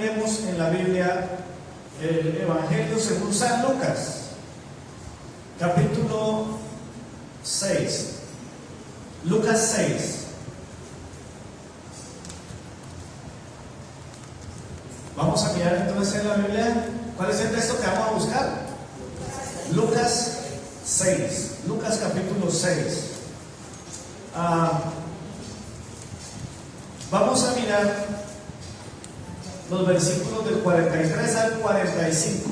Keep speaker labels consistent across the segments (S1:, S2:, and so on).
S1: miremos en la Biblia el Evangelio según San Lucas, capítulo 6. Lucas 6. Vamos a mirar entonces en la Biblia. ¿Cuál es el texto que vamos a buscar? Lucas 6. Lucas capítulo 6. Vamos a mirar los versículos del 43 al 45.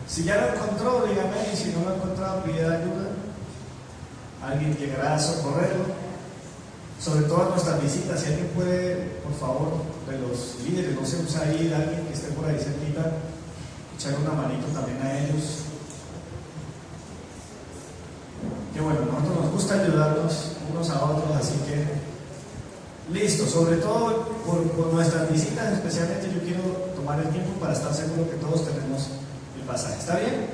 S1: Si ya lo encontró, dígame, y si no lo ha encontrado, pida ayuda. Alguien llegará a socorrerlo. Sobre todo a nuestras visitas, si alguien puede, por favor, de los líderes, no se usa ahí, alguien que esté por ahí cerquita, echar una manito también a ellos. Que bueno, a nosotros nos gusta ayudarnos unos a otros, así que listo, sobre todo por nuestras visitas, especialmente yo quiero tomar el tiempo para estar seguro que todos tenemos el pasaje. ¿Está bien?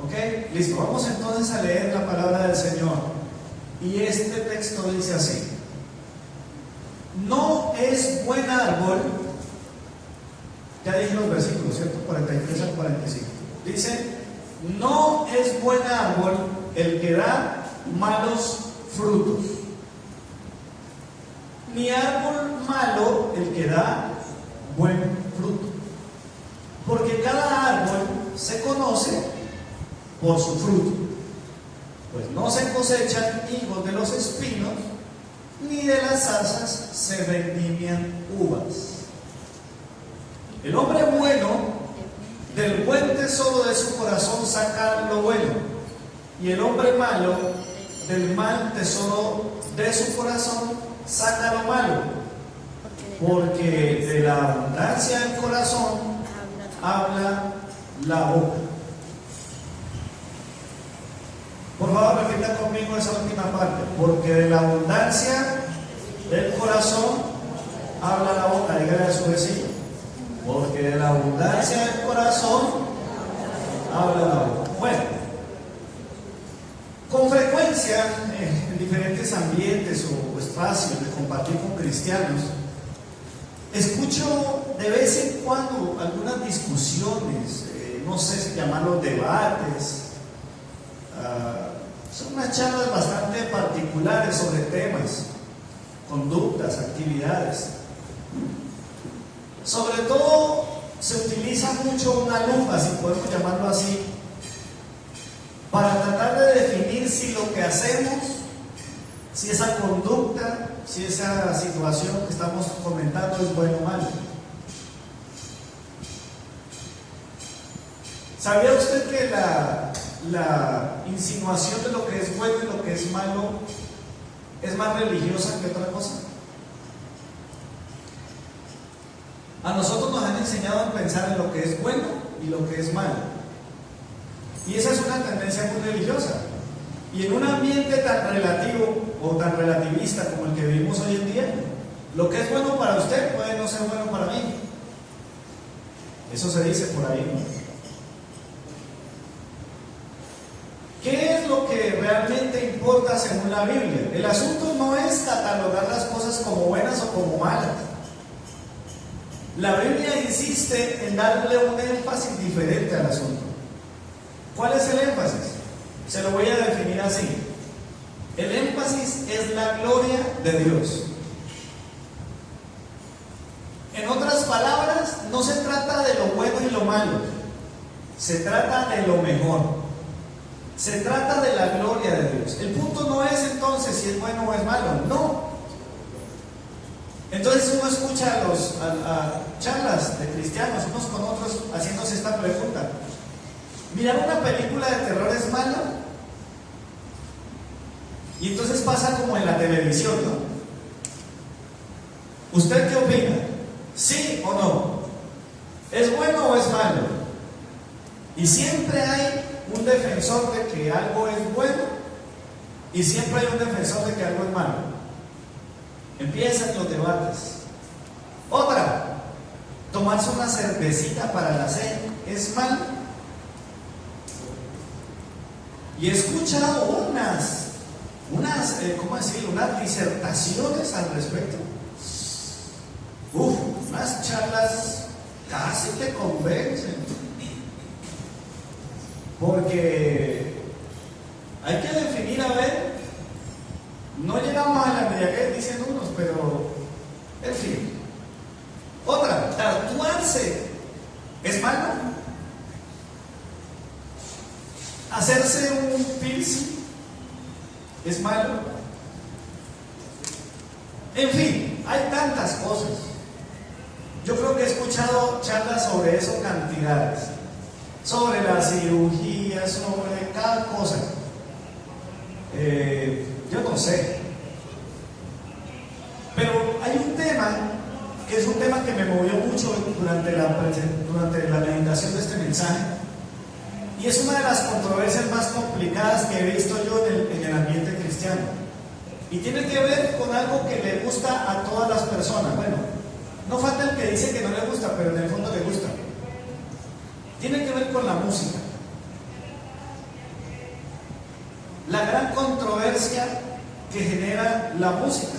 S1: ¿Ok? Listo, vamos entonces a leer la palabra del Señor. Y este texto dice así: no es buen árbol, ya dije los versículos, ¿cierto? 43 al 45. Dice: no es buen árbol el que da malos frutos, ni árbol malo el que da buen fruto, porque cada árbol se conoce por su fruto. Pues no se cosechan higos de los espinos, ni de las zarzas se vendimian uvas. El hombre bueno del buen tesoro de su corazón saca lo bueno, y el hombre malo del mal tesoro de su corazón saca lo malo, porque de la abundancia del corazón habla la boca. Por favor, repita conmigo esa última parte. Porque de la abundancia del corazón habla la boca. Dígale a su vecino: porque de la abundancia del corazón habla la boca. Bueno, con frecuencia en diferentes ambientes o espacios de compartir con cristianos, escucho de vez en cuando algunas discusiones, no sé si llamarlos debates. Son unas charlas bastante particulares sobre temas, conductas, actividades. Sobre todo se utiliza mucho una lupa, si podemos llamarlo así, para tratar de definir si lo que hacemos, si esa conducta, si esa situación que estamos comentando es buena o mala. ¿Sabía usted que la insinuación de lo que es bueno y lo que es malo es más religiosa que otra cosa? A nosotros nos han enseñado a pensar en lo que es bueno y lo que es malo, y esa es una tendencia muy religiosa. Y en un ambiente tan relativo o tan relativista como el que vivimos hoy en día, lo que es bueno para usted puede no ser bueno para mí. Eso se dice por ahí, ¿no? ¿Qué es lo que realmente importa según la Biblia? El asunto no es catalogar las cosas como buenas o como malas. La Biblia insiste en darle un énfasis diferente al asunto. ¿Cuál es el énfasis? Se lo voy a definir así. El énfasis es la gloria de Dios. En otras palabras, no se trata de lo bueno y lo malo, se trata de lo mejor. Se trata de la gloria de Dios. El punto no es entonces si es bueno o es malo, no. Entonces uno escucha a charlas de cristianos, unos con otros, haciéndose esta pregunta: ¿mirar una película de terror es malo? Y entonces pasa como en la televisión, ¿no? ¿Usted qué opina? ¿Sí o no? ¿Es bueno o es malo? Y siempre hay un defensor de que algo es bueno y siempre hay un defensor de que algo es malo. Empiezan los debates. Otra: tomarse una cervecita para la cena es malo. Y he escuchado unas ¿cómo decirlo? Unas disertaciones al respecto. algunas charlas casi te convencen, porque hay que definir, a ver, no llegamos a la embriaguez, dicen unos, pero en fin. Otra, tatuarse es malo. Hacerse un piercing es malo. En fin, hay tantas cosas. Yo creo que he escuchado charlas sobre eso cantidades, sobre la cirugía, sobre cada cosa. Yo no sé, pero hay un tema que es un tema que me movió mucho durante la meditación de este mensaje, y es una de las controversias más complicadas que he visto yo en el ambiente cristiano, y tiene que ver con algo que le gusta a todas las personas. Bueno, no falta el que dice que no le gusta, pero en el fondo le gusta. Tiene que ver con la música. La gran controversia que genera la música.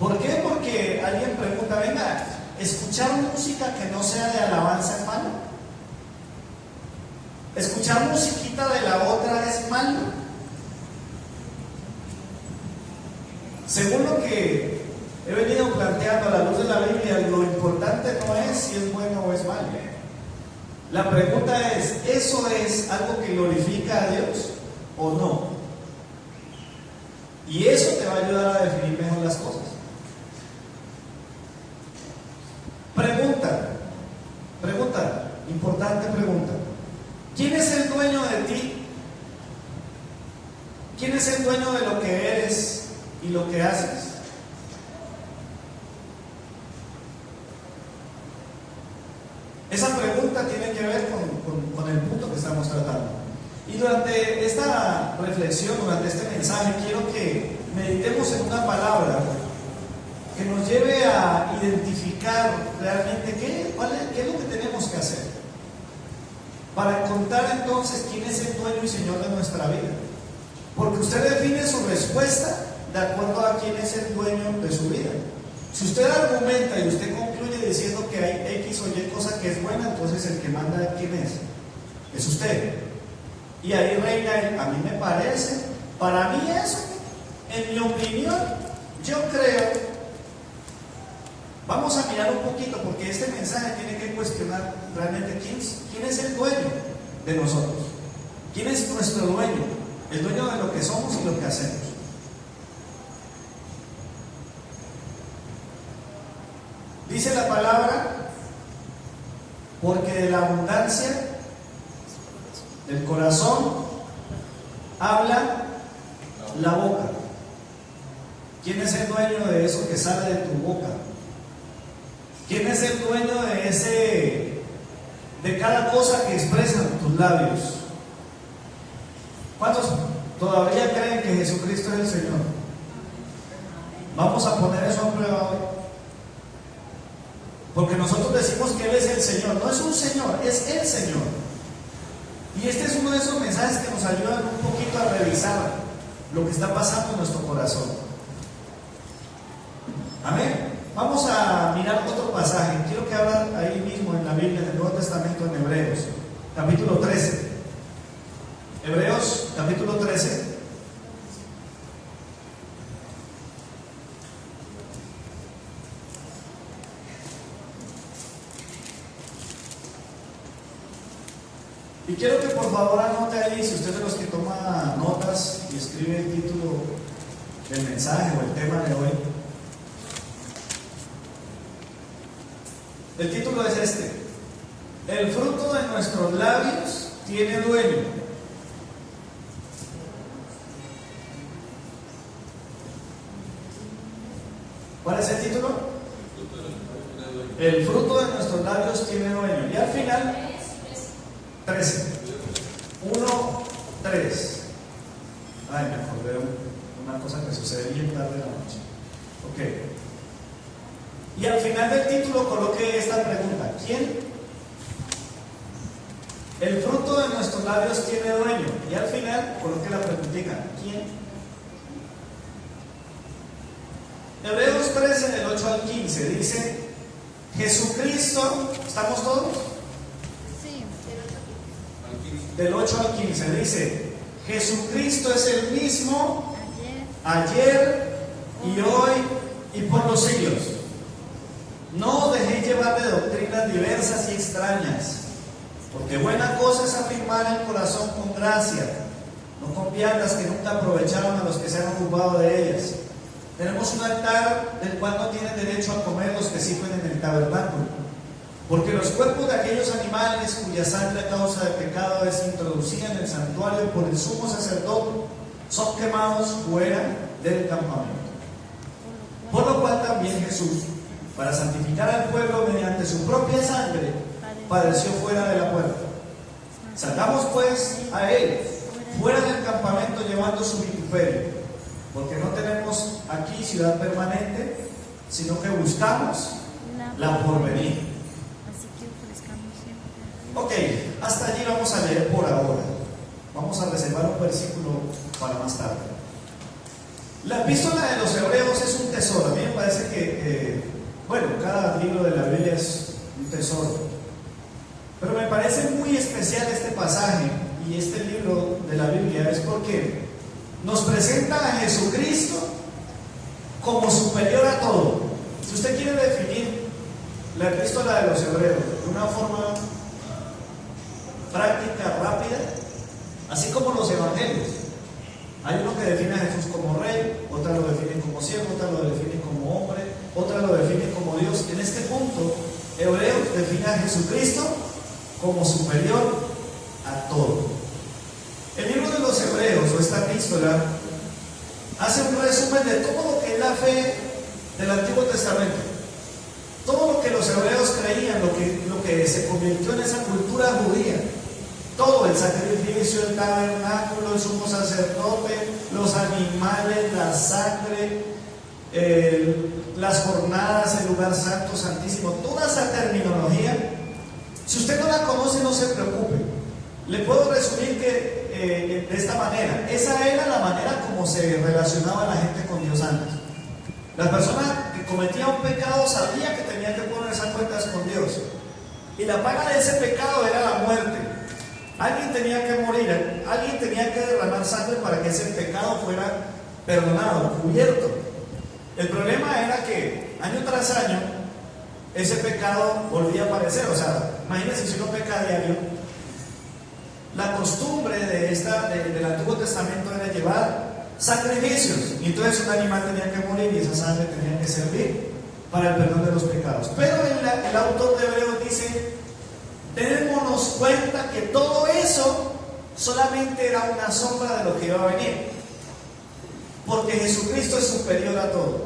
S1: ¿Por qué? Porque alguien pregunta, venga, ¿escuchar música que no sea de alabanza es malo? ¿Escuchar musiquita de la otra es malo? Según lo que he venido planteando a la luz de la Biblia, lo importante no es si es bueno o es malo. La pregunta es, ¿eso es algo que glorifica a Dios o no? Y eso te va a ayudar a definir mejor las cosas. Pregunta, importante pregunta. ¿Quién es el dueño de ti? ¿Quién es el dueño de lo que eres y lo que haces? Esa pregunta tiene que ver con el punto que estamos tratando. Y durante esta reflexión, durante este mensaje, quiero que meditemos en una palabra que nos lleve a identificar realmente qué es lo que tenemos que hacer para encontrar entonces quién es el dueño y señor de nuestra vida. Porque usted define su respuesta de acuerdo a quién es el dueño de su vida. Si usted argumenta y usted concluye diciendo que hay X o Y cosa que es buena, entonces el que manda quién es usted. Y ahí reina el, a mí me parece, para mí eso, en mi opinión, yo creo. Vamos a mirar un poquito, porque este mensaje tiene que cuestionar realmente quién es el dueño de nosotros. ¿Quién es nuestro dueño? El dueño de lo que somos y lo que hacemos. Dice la palabra, porque de la abundancia del corazón habla la boca. ¿Quién es el dueño de eso que sale de tu boca? ¿Quién es el dueño de cada cosa que expresan tus labios? ¿Cuántos todavía creen que Jesucristo es el Señor? Vamos a poner eso a prueba hoy. Porque nosotros decimos que Él es el Señor. No es un Señor, es el Señor. Y este es uno de esos mensajes que nos ayudan un poquito a revisar lo que está pasando en nuestro corazón. Amén. Vamos a mirar otro pasaje. Quiero que abran ahí mismo en la Biblia, en el Nuevo Testamento, en Hebreos, capítulo 13. Hebreos, capítulo 13. Y quiero que por favor anote ahí, si usted es de los que toma notas y escribe el título del mensaje o el tema de hoy. El título es este: el fruto de nuestros labios tiene dueño. ¿Cuál es el título? El fruto de nuestros labios tiene dueño. Y al final 13. 1, 3. Ay, me acordé de una cosa que sucede bien tarde de la noche. Ok. Y al final del título coloqué esta pregunta: ¿quién? El fruto de nuestros labios tiene dueño. Y al final coloqué la preguntita: ¿quién? Hebreos 13, del 8 al 15 dice: Jesucristo, ¿estamos todos?
S2: Sí,
S1: Del 8 al 15 dice, Jesucristo es el mismo
S2: ayer,
S1: ayer y hoy y por los siglos. No os dejéis llevar de doctrinas diversas y extrañas, porque buena cosa es afirmar el corazón con gracia, no con viandas que nunca aprovecharon a los que se han ocupado de ellas. Tenemos un altar del cual no tienen derecho a comer los que sirven en el tabernáculo, porque los cuerpos de aquellos animales cuya sangre a causa del pecado es introducida en el santuario por el sumo sacerdote son quemados fuera del campamento. Por lo cual también Jesús, para santificar al pueblo mediante su propia sangre, padeció fuera de la puerta. Salgamos pues a él, fuera del campamento, llevando su vituperio, porque no tenemos aquí ciudad permanente, sino que buscamos la porvenir.
S2: así que ofrezcamos siempre.
S1: Ok, hasta allí vamos a leer por ahora. Vamos a reservar un versículo para más tarde. La epístola de los Hebreos es un tesoro. A mí me parece que, bueno, cada libro de la Biblia es un tesoro. Pero me parece muy especial este pasaje y este libro de la Biblia es porque nos presenta a Jesucristo como superior a todo. Si usted quiere definir la epístola de los Hebreos de una forma práctica, rápida, así como los evangelios, hay uno que define a Jesús como rey, otra lo define como siervo, otra lo define como hombre, otra lo define como Dios. En este punto, Hebreos define a Jesucristo como superior a todo. El libro de los Hebreos, o esta epístola, hace un resumen de todo lo que es la fe del Antiguo Testamento. Todo lo que los hebreos creían, lo que se convirtió en esa cultura judía. Todo, el sacrificio, el tabernáculo, el sumo sacerdote, los animales, la sangre, las jornadas, el lugar santo, santísimo, toda esa terminología. Si usted no la conoce, no se preocupe. Le puedo resumir que de esta manera, esa era la manera como se relacionaba la gente con Dios antes. La persona que cometía un pecado sabía que tenía que ponerse a cuentas con Dios, y la paga de ese pecado era la muerte. Alguien tenía que morir, alguien tenía que derramar sangre para que ese pecado fuera perdonado, cubierto. El problema era que año tras año ese pecado volvía a aparecer. O sea, imagínense si uno peca a diario. La costumbre del Antiguo Testamento era llevar sacrificios, y entonces un animal tenía que morir y esa sangre tenía que servir para el perdón de los pecados. Pero el autor de Hebreos dice: démonos cuenta que todo eso solamente era una sombra de lo que iba a venir, porque Jesucristo es superior a todo.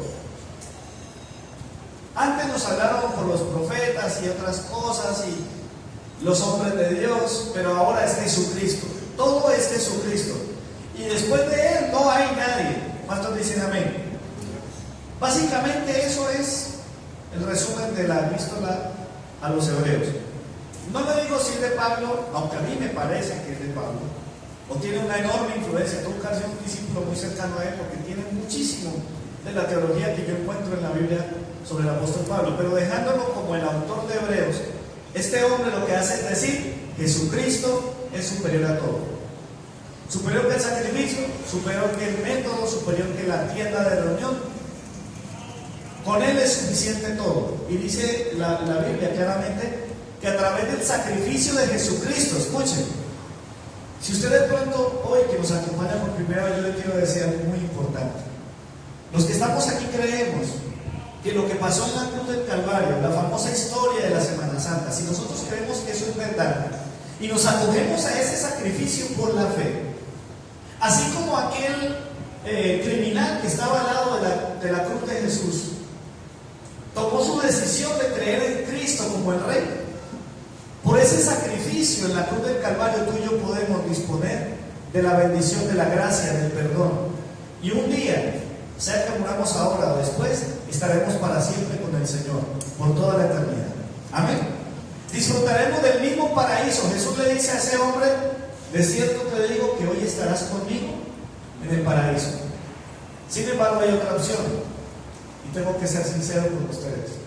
S1: Antes nos hablaron por los profetas y otras cosas y los hombres de Dios, pero ahora es Jesucristo. Todo es Jesucristo, y después de Él no hay nadie. ¿Cuántos dicen amén? Básicamente eso es el resumen de la epístola a los Hebreos. No le digo si es de Pablo, aunque a mí me parece que es de Pablo, o tiene una enorme influencia. Tengo casi un discípulo muy cercano a él, porque tiene muchísimo de la teología que yo encuentro en la Biblia sobre el apóstol Pablo. Pero dejándolo como el autor de Hebreos, este hombre lo que hace es decir: Jesucristo es superior a todo. Superior que el sacrificio, superior que el método, superior que la tienda de reunión. Con Él es suficiente todo. Y dice la Biblia claramente que a través del sacrificio de Jesucristo, escuchen, si usted de pronto hoy que nos acompaña por primera vez, yo le quiero decir algo muy importante. Los que estamos aquí creemos que lo que pasó en la cruz del Calvario, la famosa historia de la Semana Santa, si nosotros creemos que eso es verdad y nos acogemos a ese sacrificio por la fe, así como aquel criminal que estaba al lado de la cruz de Jesús tomó su decisión de creer en Cristo como el Rey, por ese sacrificio en la cruz del Calvario, tú y yo podemos disponer de la bendición, de la gracia, del perdón. Y un día, sea que muramos ahora o después, estaremos para siempre con el Señor, por toda la eternidad. Amén. Disfrutaremos del mismo paraíso. Jesús le dice a ese hombre: de cierto te digo que hoy estarás conmigo en el paraíso. Sin embargo, hay otra opción, y tengo que ser sincero con ustedes.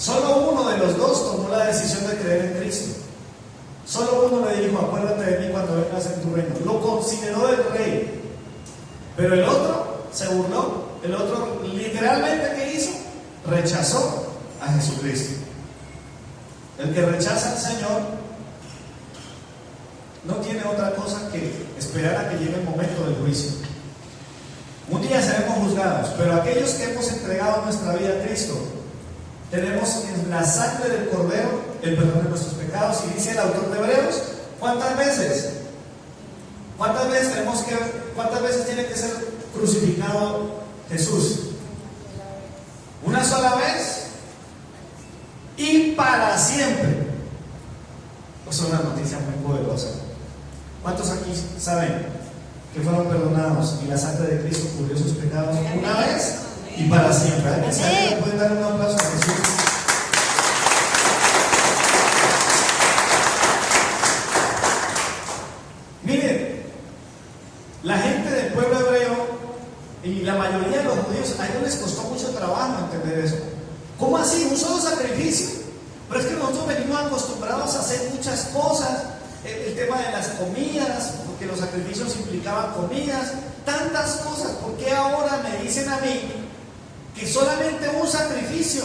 S1: Solo uno de los dos tomó la decisión de creer en Cristo. Solo uno le dijo: acuérdate de mí cuando vengas en tu reino. Lo consideró el rey. Pero el otro se burló. El otro literalmente, ¿qué hizo? Rechazó a Jesucristo. El que rechaza al Señor no tiene otra cosa que esperar a que llegue el momento del juicio. Un día seremos juzgados, pero aquellos que hemos entregado nuestra vida a Cristo, tenemos en la sangre del Cordero el perdón de nuestros pecados. Y dice el autor de Hebreos, ¿cuántas veces? ¿Cuántas veces tiene que ser crucificado Jesús? ¿Una sola vez? Y para siempre. Es una noticia muy poderosa. ¿Cuántos aquí saben que fueron perdonados y la sangre de Cristo cubrió sus pecados una vez y para siempre? ¿Alguien sabe que pueden dar un aplauso a Jesús? Miren, la gente del pueblo hebreo y la mayoría de los judíos, a ellos les costó mucho trabajo entender eso. ¿Cómo así? ¿Un solo sacrificio? Pero es que nosotros venimos acostumbrados a hacer muchas cosas. El tema de las comidas, porque los sacrificios implicaban comidas, tantas cosas. ¿Por qué ahora me dicen a mí que solamente un sacrificio,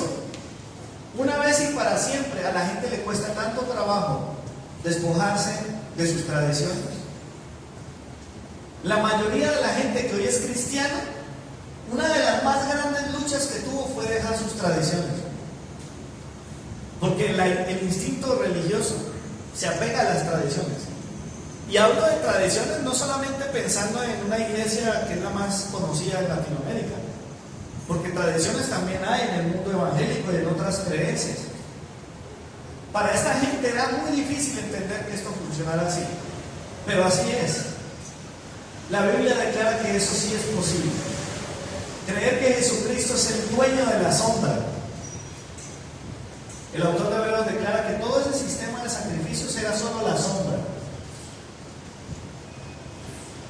S1: una vez y para siempre? A la gente le cuesta tanto trabajo despojarse de sus tradiciones. La mayoría de la gente que hoy es cristiana, una de las más grandes luchas que tuvo fue dejar sus tradiciones. Porque el instinto religioso se apega a las tradiciones. Y hablo de tradiciones no solamente pensando en una iglesia que es la más conocida en Latinoamérica, porque tradiciones también hay en el mundo evangélico y en otras creencias. Para esta gente era muy difícil entender que esto funcionara así, pero así es. La Biblia declara que eso sí es posible. Creer que Jesucristo es el dueño de la sombra. El autor de Hebreos declara que todo ese sistema de sacrificios era solo la sombra.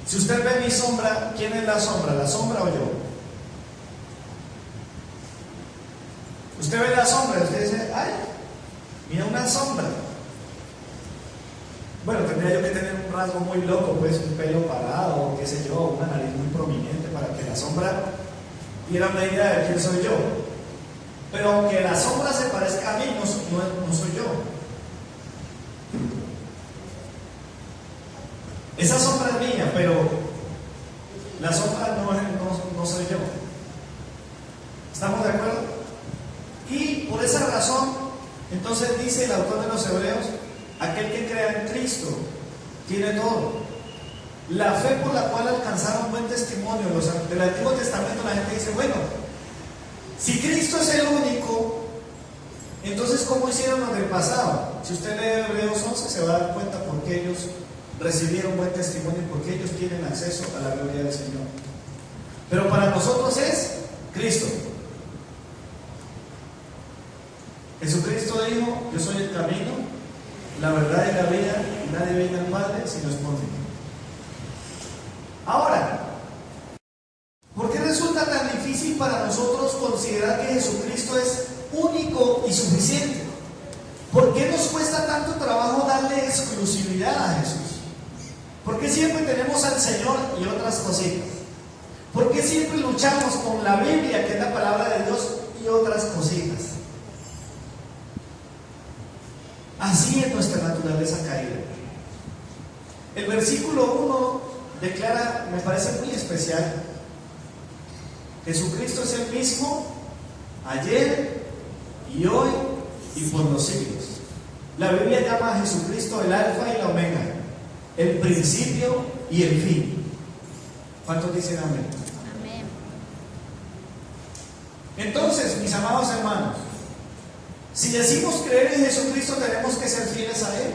S1: Si usted ve mi sombra, ¿quién es la sombra? ¿La sombra o yo? Usted ve la sombra y usted dice: ¡ay! Mira una sombra. Bueno, tendría yo que tener un rasgo muy loco, pues un pelo parado, o qué sé yo, una nariz muy prominente para que la sombra diera una idea de quién soy yo. Pero aunque la sombra se parezca a mí, no soy yo. Esa sombra es mía, pero la sombra no soy yo. ¿Estamos de acuerdo? Y por esa razón, entonces dice el autor de los Hebreos: aquel que crea en Cristo tiene todo. La fe por la cual alcanzaron buen testimonio del Antiguo Testamento. La gente dice: bueno, si Cristo es el único, entonces ¿cómo hicieron los del pasado? Si usted lee Hebreos 11 se va a dar cuenta por qué ellos recibieron buen testimonio y por qué ellos tienen acceso a la gloria del Señor. Pero para nosotros es Cristo. Jesucristo dijo: yo soy el camino, la verdad y la vida, y nadie viene al Padre si no es por mí. Ahora, ¿por qué resulta tan difícil para nosotros considerar que Jesucristo es único y suficiente? ¿Por qué nos cuesta tanto trabajo darle exclusividad a Jesús? ¿Por qué siempre tenemos al Señor y otras cositas? ¿Por qué siempre luchamos con la Biblia, que es la palabra de Dios, y otras cositas? Así es nuestra naturaleza caída. El versículo 1 declara, me parece muy especial: Jesucristo es el mismo ayer y hoy y por los siglos. La Biblia llama a Jesucristo el Alfa y la Omega, el principio y el fin. ¿Cuántos dicen amén?
S2: Amén.
S1: Entonces, mis amados hermanos, si decimos creer en Jesucristo, tenemos que ser fieles a Él.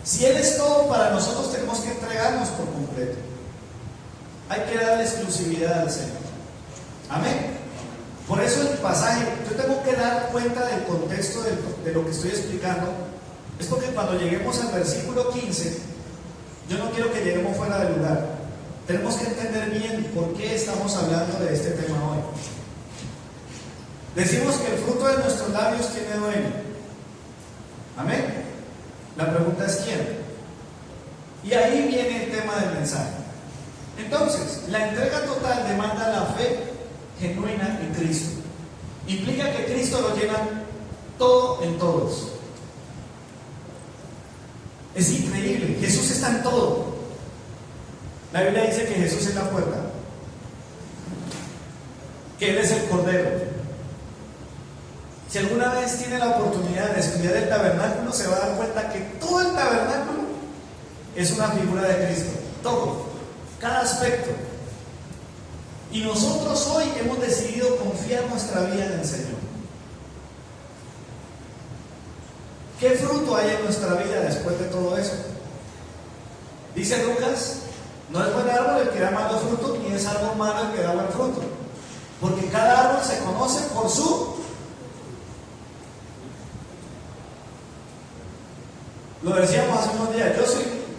S1: Si Él es todo para nosotros, tenemos que entregarnos por completo. Hay que darle exclusividad al Señor. Amén. Por eso el pasaje, yo tengo que dar cuenta del contexto de lo que estoy explicando. Es porque cuando lleguemos al versículo 15, yo no quiero que lleguemos fuera de lugar. Tenemos que entender bien por qué estamos hablando de este tema hoy. Decimos que el fruto de nuestros labios tiene dueño. Amén. La pregunta es ¿quién? Y ahí viene el tema del mensaje. Entonces, la entrega total demanda la fe genuina en Cristo. Implica que Cristo lo llena todo en todos. Es increíble, Jesús está en todo. La Biblia dice que Jesús es la puerta, que Él es el Cordero. Si alguna vez tiene la oportunidad de estudiar el tabernáculo, se va a dar cuenta que todo el tabernáculo es una figura de Cristo. Todo, cada aspecto. Y nosotros hoy hemos decidido confiar nuestra vida en el Señor. ¿Qué fruto hay en nuestra vida después de todo eso? Dice Lucas, no es buen árbol el que da malo fruto, ni es árbol malo el que da buen fruto. Porque cada árbol se conoce por su... Lo decíamos hace unos días, yo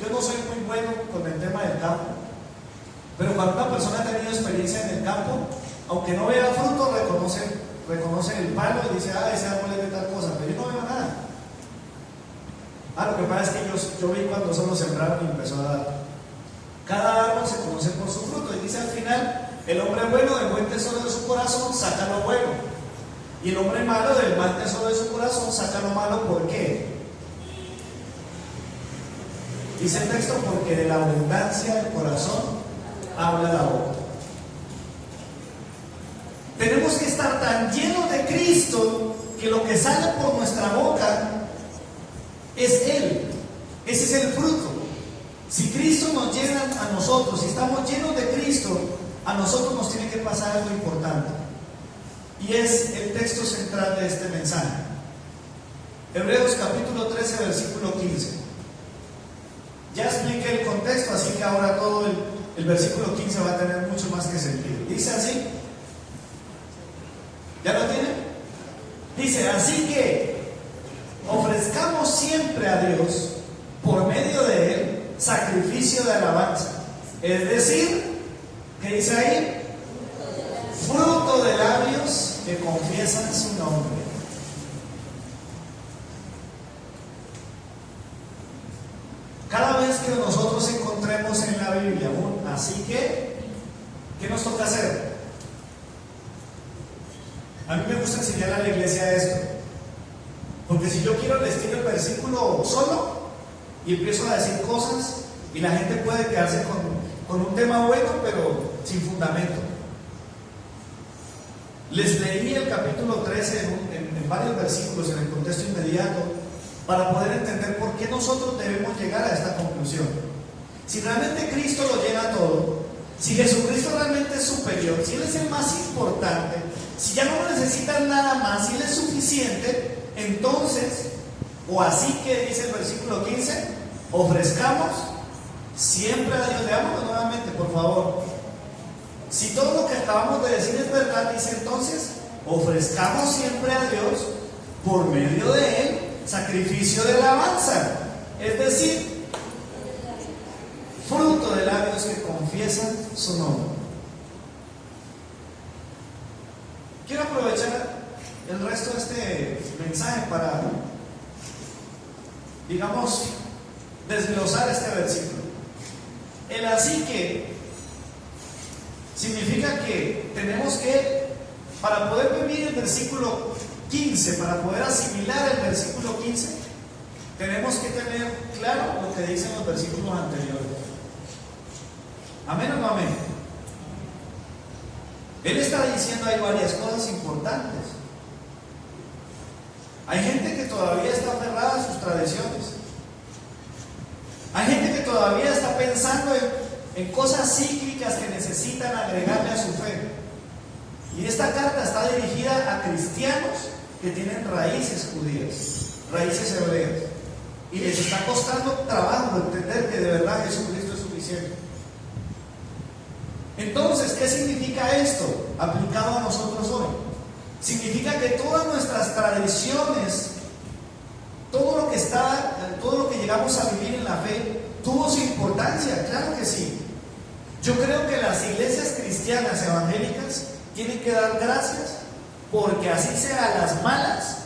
S1: no soy muy bueno con el tema del campo, pero cuando una persona ha tenido experiencia en el campo, aunque no vea fruto, reconoce el palo y dice, ese árbol es de tal cosa, pero yo no veo nada. Lo que pasa es que yo vi cuando solo sembraron y empezó a dar. Cada árbol se conoce por su fruto, y dice al final, el hombre bueno del buen tesoro de su corazón saca lo bueno, y el hombre malo del mal tesoro de su corazón saca lo malo. ¿Por qué? Dice el texto, porque de la abundancia del corazón habla la boca. Tenemos que estar tan llenos de Cristo que lo que sale por nuestra boca es Él. Ese es el fruto. Si Cristo nos llena a nosotros, si estamos llenos de Cristo, a nosotros nos tiene que pasar algo importante. Y es el texto central de este mensaje. Hebreos capítulo 13, versículo 15. Ya expliqué el contexto, así que ahora todo el versículo 15 va a tener mucho más que sentido. Dice así. ¿Ya lo tiene? Dice, así que ofrezcamos siempre a Dios, por medio de Él, sacrificio de alabanza. Es decir, ¿qué dice ahí? Fruto de labios que confiesan su nombre. Cada vez que nosotros encontremos en la Biblia así que, ¿qué nos toca hacer? A mí me gusta enseñar a la iglesia esto, porque si yo quiero les tiro el versículo solo y empiezo a decir cosas y la gente puede quedarse con un tema bueno pero sin fundamento. Les leí el capítulo 13 en varios versículos en el contexto inmediato para poder entender por qué nosotros debemos llegar a esta conclusión. Si realmente Cristo lo llena todo, si Jesucristo realmente es superior, si Él es el más importante, si ya no necesitan nada más, si Él es suficiente, entonces, o así que dice el versículo 15, ofrezcamos siempre a Dios. Leámoslo nuevamente, por favor. Si todo lo que acabamos de decir es verdad, dice entonces, ofrezcamos siempre a Dios, por medio de Él, sacrificio de alabanza, es decir, fruto de labios que confiesan su nombre. Quiero aprovechar el resto de este mensaje para, digamos, desglosar este versículo. El así que significa que tenemos que, para poder vivir el versículo 15, para poder asimilar el versículo 15, tenemos que tener claro lo que dicen los versículos anteriores. ¿Amén o no amén? Él está diciendo ahí varias cosas importantes. Hay gente que todavía está aferrada a sus tradiciones. Hay gente que todavía está pensando en cosas cíclicas que necesitan agregarle a su fe. Y esta carta está dirigida a cristianos que tienen raíces judías, raíces hebreas, y les está costando trabajo entender que de verdad Jesucristo es suficiente. Entonces, ¿qué significa esto aplicado a nosotros hoy? Significa que todas nuestras tradiciones, todo lo que llegamos a vivir en la fe, tuvo su importancia, claro que sí. Yo creo que las iglesias cristianas evangélicas tienen que dar gracias porque así sea a las malas,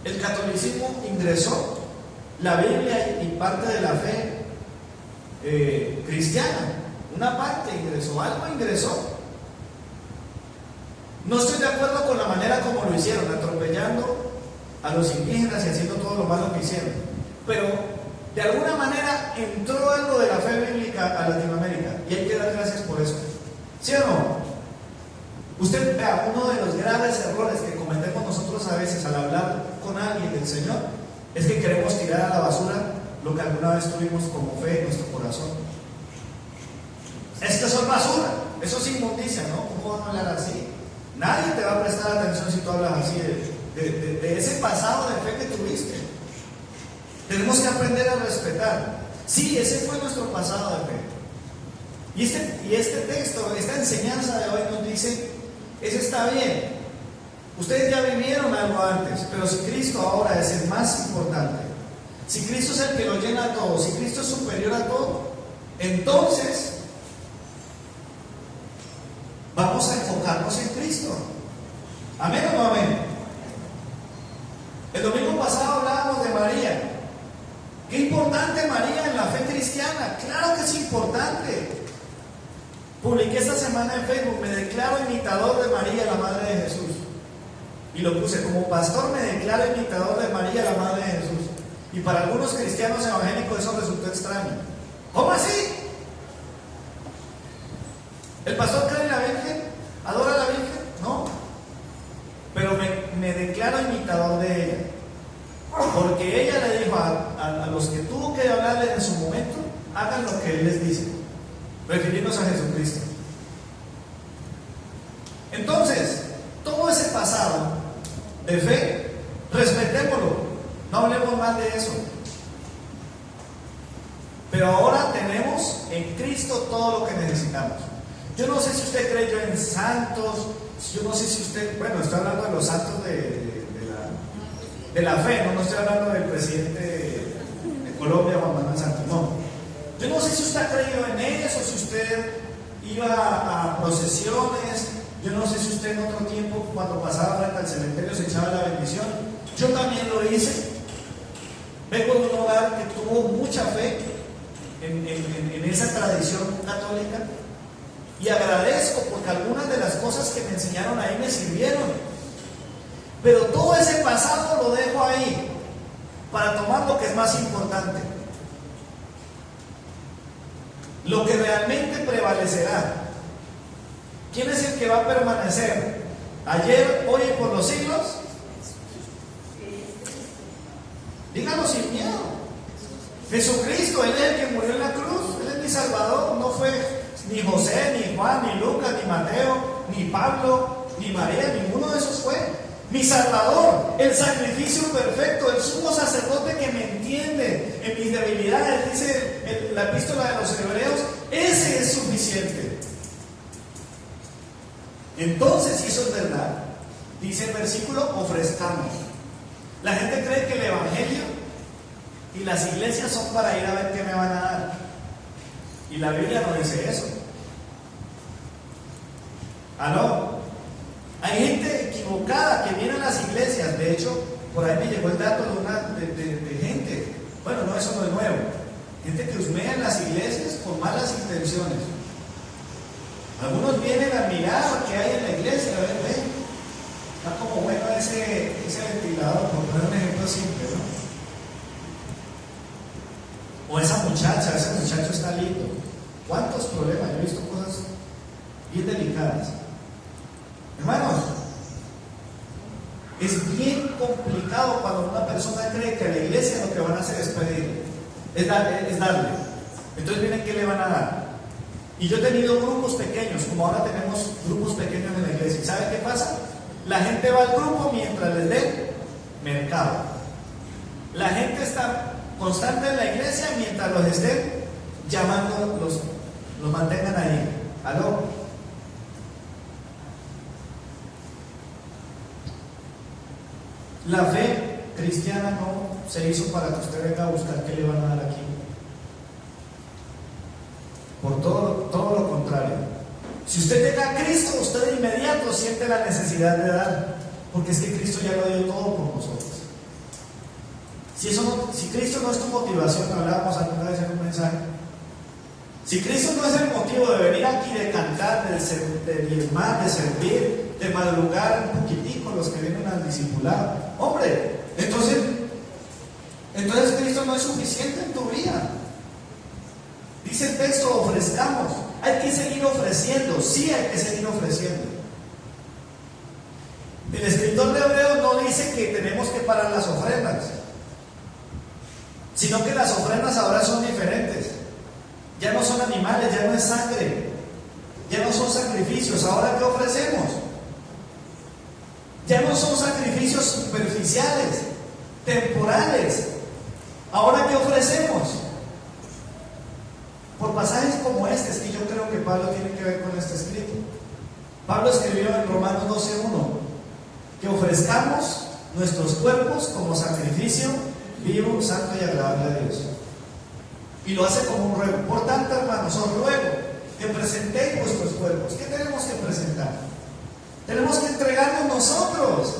S1: el catolicismo ingresó la Biblia y parte de la fe cristiana. Una parte ingresó, algo ingresó. No estoy de acuerdo con la manera como lo hicieron, atropellando a los indígenas y haciendo todo lo malo que hicieron, pero de alguna manera entró algo de la fe bíblica a Latinoamérica y hay que dar gracias por eso. ¿Sí o no? Usted vea, uno de los graves errores que cometemos nosotros a veces al hablar con alguien del Señor es que queremos tirar a la basura lo que alguna vez tuvimos como fe en nuestro corazón. Es que eso es basura, eso es inmundicia, ¿no? ¿Cómo van a hablar así? Nadie te va a prestar atención si tú hablas así de ese pasado de fe que tuviste. Tenemos que aprender a respetar. Sí, ese fue nuestro pasado de fe. Y este texto, esta enseñanza de hoy nos dice, eso está bien. Ustedes ya vivieron algo antes, pero si Cristo ahora es el más importante, si Cristo es el que lo llena todo, si Cristo es superior a todo, entonces vamos a enfocarnos en Cristo. ¿Amén o no amén? El domingo pasado hablábamos de María. ¿Qué importante María en la fe cristiana? Claro que es importante. Publiqué esta semana en Facebook, me declaro imitador de María, la Madre de Jesús. Y lo puse, como pastor me declaro imitador de María, la Madre de Jesús. Y para algunos cristianos evangélicos eso resultó extraño. ¿Cómo así? ¿El pastor cree en la Virgen? ¿Adora a la Virgen? No. Pero me declaro imitador de ella. Porque ella le dijo a los que tuvo que hablarle en su momento, hagan lo que Él les dice, refiriéndose a Jesucristo. Entonces, todo ese pasado de fe, respetémoslo, no hablemos mal de eso. Pero ahora tenemos en Cristo todo lo que necesitamos. Yo no sé si usted creyó en santos, yo no sé si usted, bueno, estoy hablando de los santos de la fe, no estoy hablando del presidente de Colombia, Juan Manuel Santos, no. Yo no sé si usted ha creído en eso, si usted iba a procesiones, yo no sé si usted en otro tiempo, cuando pasaba frente al cementerio, se echaba la bendición. Yo también lo hice. Vengo de un hogar que tuvo mucha fe en esa tradición católica y agradezco porque algunas de las cosas que me enseñaron ahí me sirvieron. Pero todo ese pasado lo dejo ahí para tomar lo que es más importante. Lo que realmente prevalecerá. ¿Quién es el que va a permanecer? Ayer, hoy y por los siglos. Dígalo sin miedo. Jesucristo, Él es el que murió en la cruz. Él es mi Salvador. No fue ni José, ni Juan, ni Lucas, ni Mateo, ni Pablo, ni María. Ninguno de esos fue. Mi Salvador, el sacrificio perfecto, el sumo sacerdote que me entiende en mis debilidades, dice la epístola de los Hebreos, ese es suficiente. Entonces, si eso es verdad, dice el versículo, ofrezcamos. La gente cree que el Evangelio y las iglesias son para ir a ver qué me van a dar. Y la Biblia no dice eso. ¿Aló? Hay gente equivocada que viene a las iglesias. De hecho, por ahí me llegó el dato de gente. Bueno, no, eso no es nuevo. Gente que husmea en las iglesias con malas intenciones. Algunos vienen a mirar qué hay en la iglesia. A ver, está como bueno ese ventilador, por poner un ejemplo simple, ¿no? O esa muchacha, ese muchacho está lindo. ¿Cuántos problemas? Yo he visto cosas bien delicadas. Hermanos, es bien complicado cuando una persona cree que a la iglesia lo que van a hacer es pedir, es darle. Entonces miren qué le van a dar. Y yo he tenido grupos pequeños, como ahora tenemos grupos pequeños en la iglesia. ¿Y saben qué pasa? La gente va al grupo mientras les den mercado. La gente está constante en la iglesia mientras los estén llamando, los mantengan ahí. ¿Aló? La fe cristiana no se hizo para que usted venga a buscar qué le van a dar aquí. Por todo lo contrario. Si usted llega a Cristo, usted de inmediato siente la necesidad de dar, porque es que Cristo ya lo dio todo por nosotros. Si Cristo no es tu motivación, hablábamos alguna vez en un mensaje, si Cristo no es el motivo de venir aquí, de cantar, de diezmar, de servir, de madrugar un poquitico los que vienen al discipulado, hombre, entonces Cristo no es suficiente en tu vida. Dice el texto, ofrezcamos. Hay que seguir ofreciendo, sí hay que seguir ofreciendo. El escritor de Hebreos no dice que tenemos que parar las ofrendas, sino que las ofrendas ahora son diferentes. Ya no son animales, ya no es sangre, ya no son sacrificios. ¿Ahora qué ofrecemos? Ya no son sacrificios superficiales, temporales. ¿Ahora qué ofrecemos? Por pasajes como este, es que yo creo que Pablo tiene que ver con este escrito. Pablo escribió en Romanos 12:1 que ofrezcamos nuestros cuerpos como sacrificio vivo, santo y agradable a Dios. Y lo hace como un ruego. Por tanto, hermanos, os ruego que presentéis vuestros cuerpos. ¿Qué tenemos que presentar? Tenemos que entregarnos nosotros.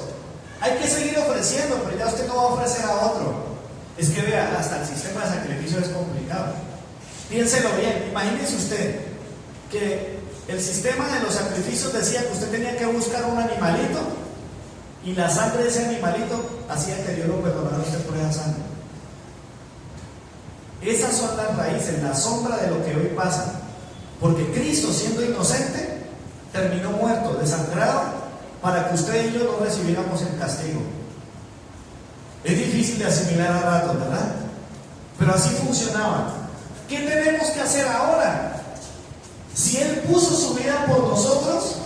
S1: Hay que seguir ofreciendo, pero ya usted no va a ofrecer a otro. Es que vea, hasta el sistema de sacrificio es complicado. Piénselo bien, imagínese usted que el sistema de los sacrificios decía que usted tenía que buscar un animalito y la sangre de ese animalito hacía que Dios lo perdonara a usted por esa sangre. Esas son las raíces, la sombra de lo que hoy pasa. Porque Cristo, siendo inocente, terminó muerto, desangrado, para que usted y yo no recibiéramos el castigo. Es difícil de asimilar a ratos, ¿verdad? Pero así funcionaba. ¿Qué tenemos que hacer ahora? Si Él puso su vida por nosotros,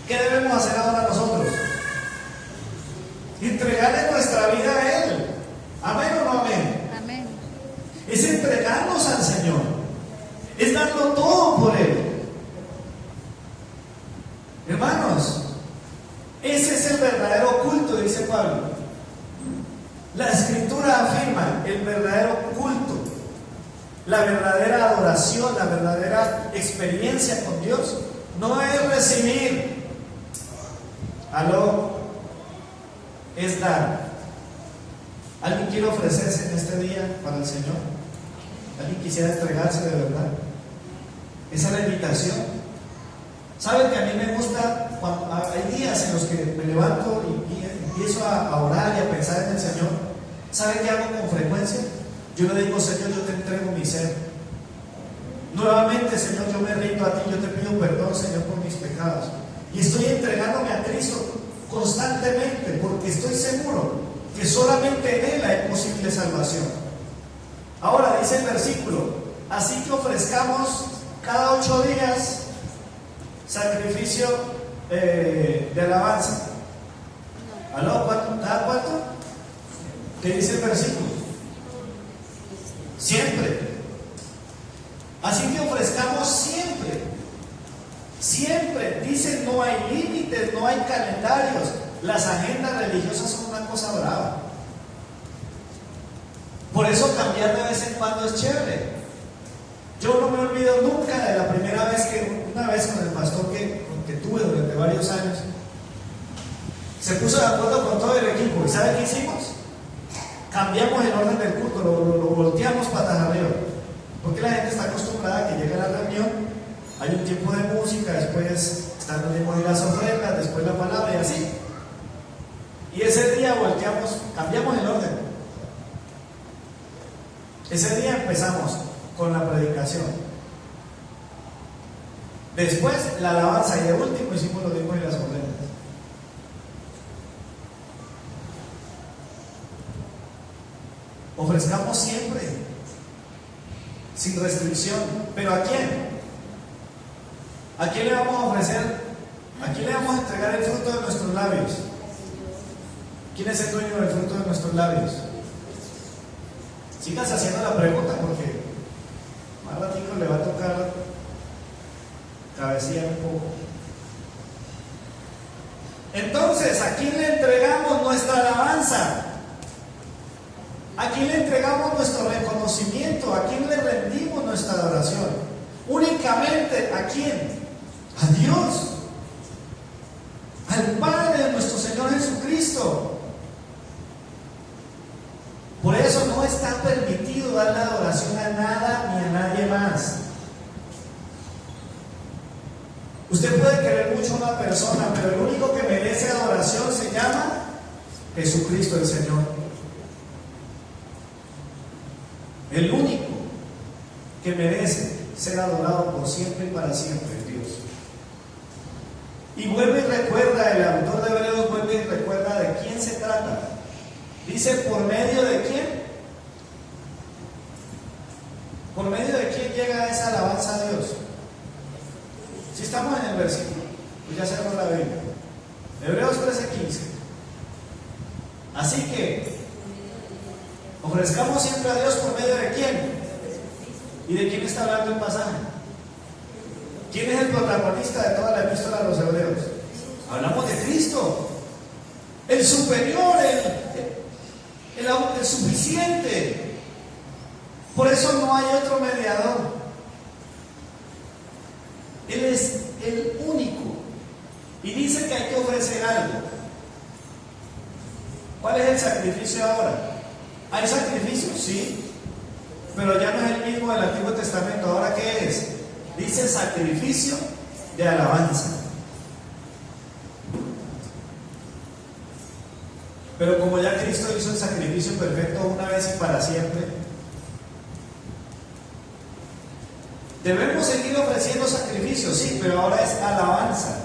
S1: ¿qué debemos hacer ahora nosotros? Entregarle nuestra vida a Él. ¿Amén o no amén?
S2: Amén.
S1: Es entregarnos al Señor. Es darlo todo por Él. Hermanos, ese es el verdadero culto, dice Pablo. La Escritura afirma el verdadero culto, la verdadera adoración, la verdadera experiencia con Dios. No es recibir, es dar. ¿Alguien quiere ofrecerse en este día para el Señor? ¿Alguien quisiera entregarse de verdad? Esa es la invitación. ¿Saben que a mí me gusta, cuando hay días en los que me levanto y empiezo a orar y a pensar en el Señor? ¿Saben qué hago con frecuencia? Yo le digo, Señor, yo te entrego mi ser. Nuevamente, Señor, yo me rindo a ti, yo te pido perdón, Señor, por mis pecados. Y estoy entregándome a Cristo constantemente, porque estoy seguro que solamente en Él hay posible salvación. Ahora dice el versículo, así que ofrezcamos cada 8 días sacrificio de alabanza. ¿Aló? ¿Cada cuánto? ¿Qué dice el versículo? Siempre. Así que ofrezcamos siempre. Siempre. Dice, no hay límites, no hay calendarios. Las agendas religiosas son una cosa brava. Por eso cambiar de vez en cuando es chévere. Yo no me olvido nunca de la primera vez una vez con el pastor que tuve durante varios años, se puso de acuerdo con todo el equipo. ¿Y sabe qué hicimos? Cambiamos el orden del culto, lo volteamos patas arriba. Porque la gente está acostumbrada a que llegue a la reunión, hay un tiempo de música, después están los tiempos de las ofrendas, después la palabra y así. Y ese día cambiamos el orden. Ese día empezamos con la predicación. Después la alabanza y de último hicimos los tiempos de las ofrendas. Ofrezcamos siempre, sin restricción. ¿Pero a quién? ¿A quién le vamos a ofrecer? ¿A quién le vamos a entregar el fruto de nuestros labios? ¿Quién es el dueño del fruto de nuestros labios? Sigas haciendo la pregunta porque más ratito le va a tocar cabecear un poco. Entonces, ¿a quién le entregamos nuestra alabanza? ¿A quién le entregamos nuestro reconocimiento? ¿A quién le rendimos nuestra adoración? Únicamente, ¿a quién? a Dios, al Padre de nuestro Señor Jesucristo. Por eso no está permitido darle adoración a nada ni a nadie más. Usted puede querer mucho a una persona, pero el único que merece adoración se llama Jesucristo el Señor. El único que merece ser adorado por siempre y para siempre es Dios. Y vuelve y recuerda, el autor de Hebreos vuelve y recuerda de quién se trata. Dice, ¿por medio de quién? ¿Por medio de quién llega esa alabanza a Dios? Si estamos en el versículo, pues ya cerramos la Biblia. Hebreos 13:15. Así que ofrezcamos siempre a Dios por medio de quién. ¿Y de quién está hablando el pasaje? ¿Quién es el protagonista de toda la epístola de los Hebreos? Hablamos de Cristo, el superior, el suficiente. Por eso no hay otro mediador. Él es el único. Y dice que hay que ofrecer algo. ¿Cuál es el sacrificio ahora? ¿Hay sacrificio? Sí. Pero ya no es el mismo del Antiguo Testamento. ¿Ahora qué es? Dice sacrificio de alabanza. Pero como ya Cristo hizo el sacrificio perfecto una vez y para siempre, debemos seguir ofreciendo sacrificios, sí, pero ahora es alabanza.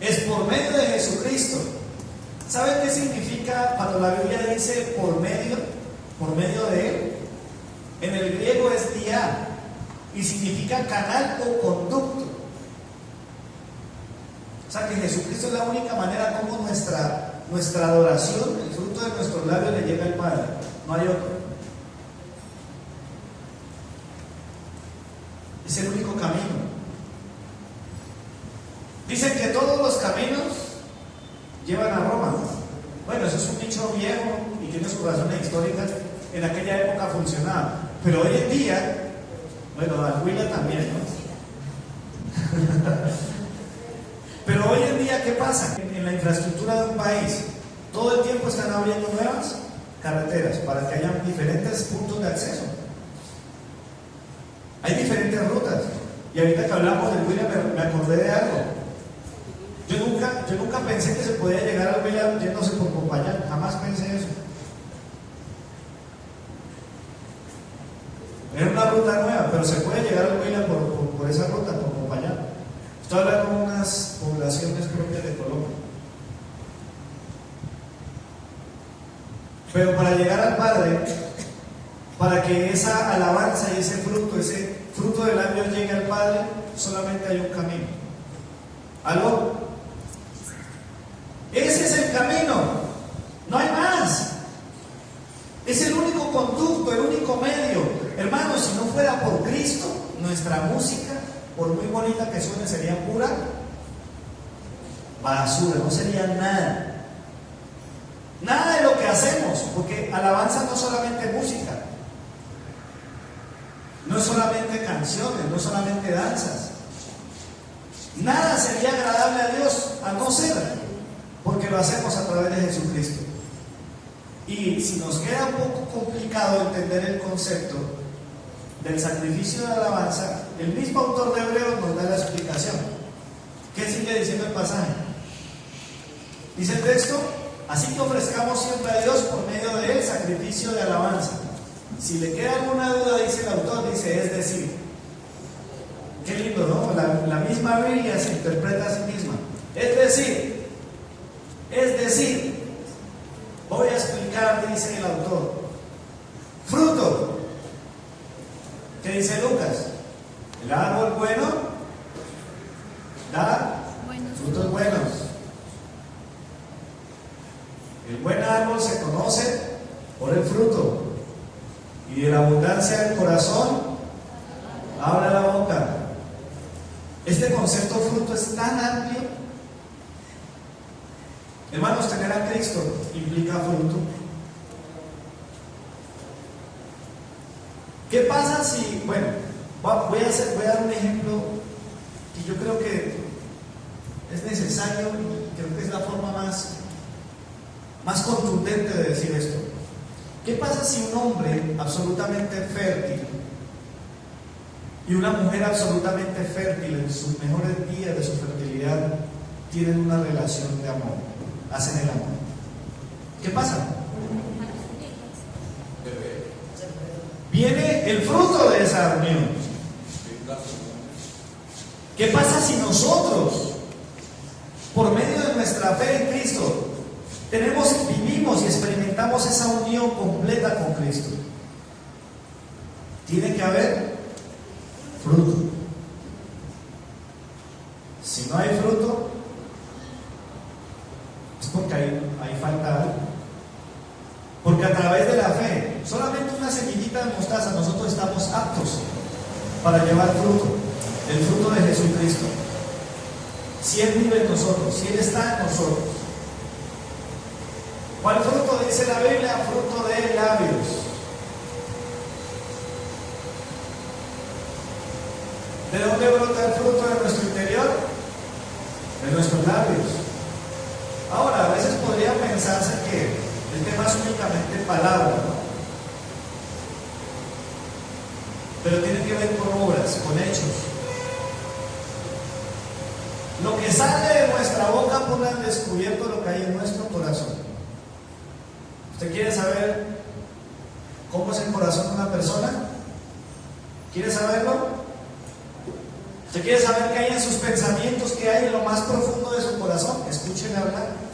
S1: Es por medio de Jesucristo. ¿Saben qué significa cuando la Biblia dice por medio? Por medio de Él. En el griego es dia y significa canal o conducto. O sea que Jesucristo es la única manera como nuestra adoración, el fruto de nuestros labios, le llega al Padre. No hay otro. Es el único camino. Dicen que todos los caminos llevan a Roma. Bueno, eso es un dicho viejo y tiene sus razones históricas. En aquella época funcionaba. Pero hoy en día, bueno, Huila también, ¿no? Pero hoy en día, ¿qué pasa? En la infraestructura de un país, todo el tiempo están abriendo nuevas carreteras para que haya diferentes puntos de acceso. Hay diferentes rutas. Y ahorita que hablamos del Huila me acordé de algo. Yo nunca pensé que se podía llegar al Huila yéndose por Popayán. Jamás pensé eso. Era una ruta nueva, pero se puede llegar al Huila por esa ruta, por Popayán. Estoy hablando de unas poblaciones propias de Colombia. Pero para llegar al Padre, para que esa alabanza y ese fruto del labio llegue al Padre, solamente hay un camino. ¿Aló? Ese es el camino, no hay más. Es el único conducto, el único medio. Hermanos, si no fuera por Cristo, nuestra música, por muy bonita que suene, sería pura basura, no sería nada. Nada de lo que hacemos, porque alabanza no es solamente música, no es solamente canciones, no es solamente danzas. Nada sería agradable a Dios a no ser porque lo hacemos a través de Jesucristo. Y si nos queda un poco complicado entender el concepto del sacrificio de alabanza, el mismo autor de Hebreos nos da la explicación. ¿Qué sigue diciendo el pasaje? Dice el texto: así que ofrezcamos siempre a Dios por medio de él sacrificio de alabanza. Si le queda alguna duda, dice el autor, dice es decir. Qué lindo, ¿no? La misma Biblia se interpreta a sí misma. Es decir, voy a explicar, dice el autor. Fruto. ¿Qué dice Lucas? El árbol bueno da frutos buenos. El buen árbol se conoce por el fruto. Y de la abundancia del corazón habla la boca. Este concepto fruto es tan amplio. Hermanos, tener a Cristo implica fruto. ¿Qué pasa si, bueno, voy a dar un ejemplo y yo creo que es necesario y creo que es la forma más contundente de decir esto. ¿Qué pasa si un hombre absolutamente fértil y una mujer absolutamente fértil en sus mejores días de su fertilidad tienen una relación de amor, hacen el amor? ¿Qué pasa? Viene el fruto de esa unión. ¿Qué pasa si nosotros, por medio de nuestra fe en Cristo, vivimos y experimentamos esa unión completa con Cristo? Tiene que haber fruto. Si no hay fruto, es porque hay falta algo. Porque a través de la fe, solamente una semillita de mostaza, nosotros estamos aptos para llevar fruto, el fruto de Jesucristo. Si Él vive en nosotros, si Él está en nosotros. ¿Cuál fruto dice la Biblia? Fruto de labios. ¿De dónde brota el fruto de nuestro interior? De nuestros labios. Ahora, a veces podría pensarse que el tema es únicamente palabra, ¿no? Pero tiene que ver con obras, con hechos. Lo que sale de nuestra boca pone al descubierto lo que hay en nuestro corazón. ¿Usted quiere saber cómo es el corazón de una persona? ¿Quiere saberlo? ¿Usted quiere saber qué hay en sus pensamientos, qué hay en lo más profundo de su corazón? Escúcheme hablar.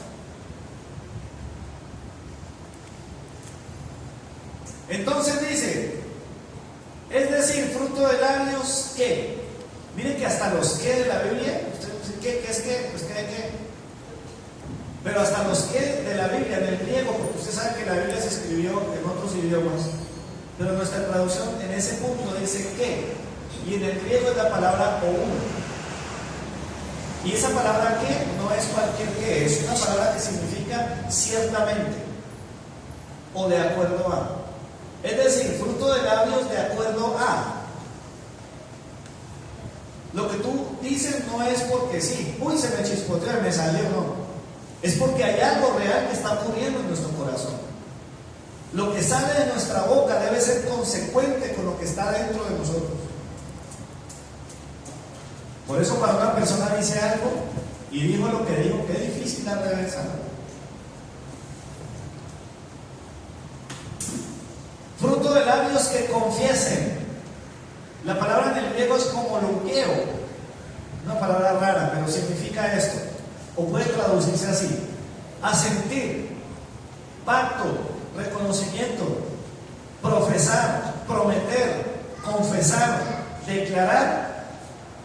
S1: Entonces dice, es decir, fruto de labios, ¿qué? Miren que hasta los qué de la Biblia, ¿usted dice qué es qué? Pues qué de qué. Pero hasta los qué de la Biblia, en el griego, porque usted sabe que la Biblia se escribió en otros idiomas, pero nuestra traducción en ese punto dice qué, y en el griego es la palabra ou. Y esa palabra qué no es cualquier qué, es una palabra que significa ciertamente, o de acuerdo a. Es decir, fruto de labios de acuerdo a. Lo que tú dices no es porque sí, uy, se me chispoteó, me salió, no. Es porque hay algo real que está ocurriendo en nuestro corazón. Lo que sale de nuestra boca debe ser consecuente con lo que está dentro de nosotros. Por eso cuando una persona dice algo y dijo lo que dijo, qué difícil la reversa. Fruto de labios que confiesen. La palabra en el griego es como homologeo, una palabra rara, pero significa esto, o puede traducirse así: asentir, pacto, reconocimiento, profesar, prometer, confesar, declarar,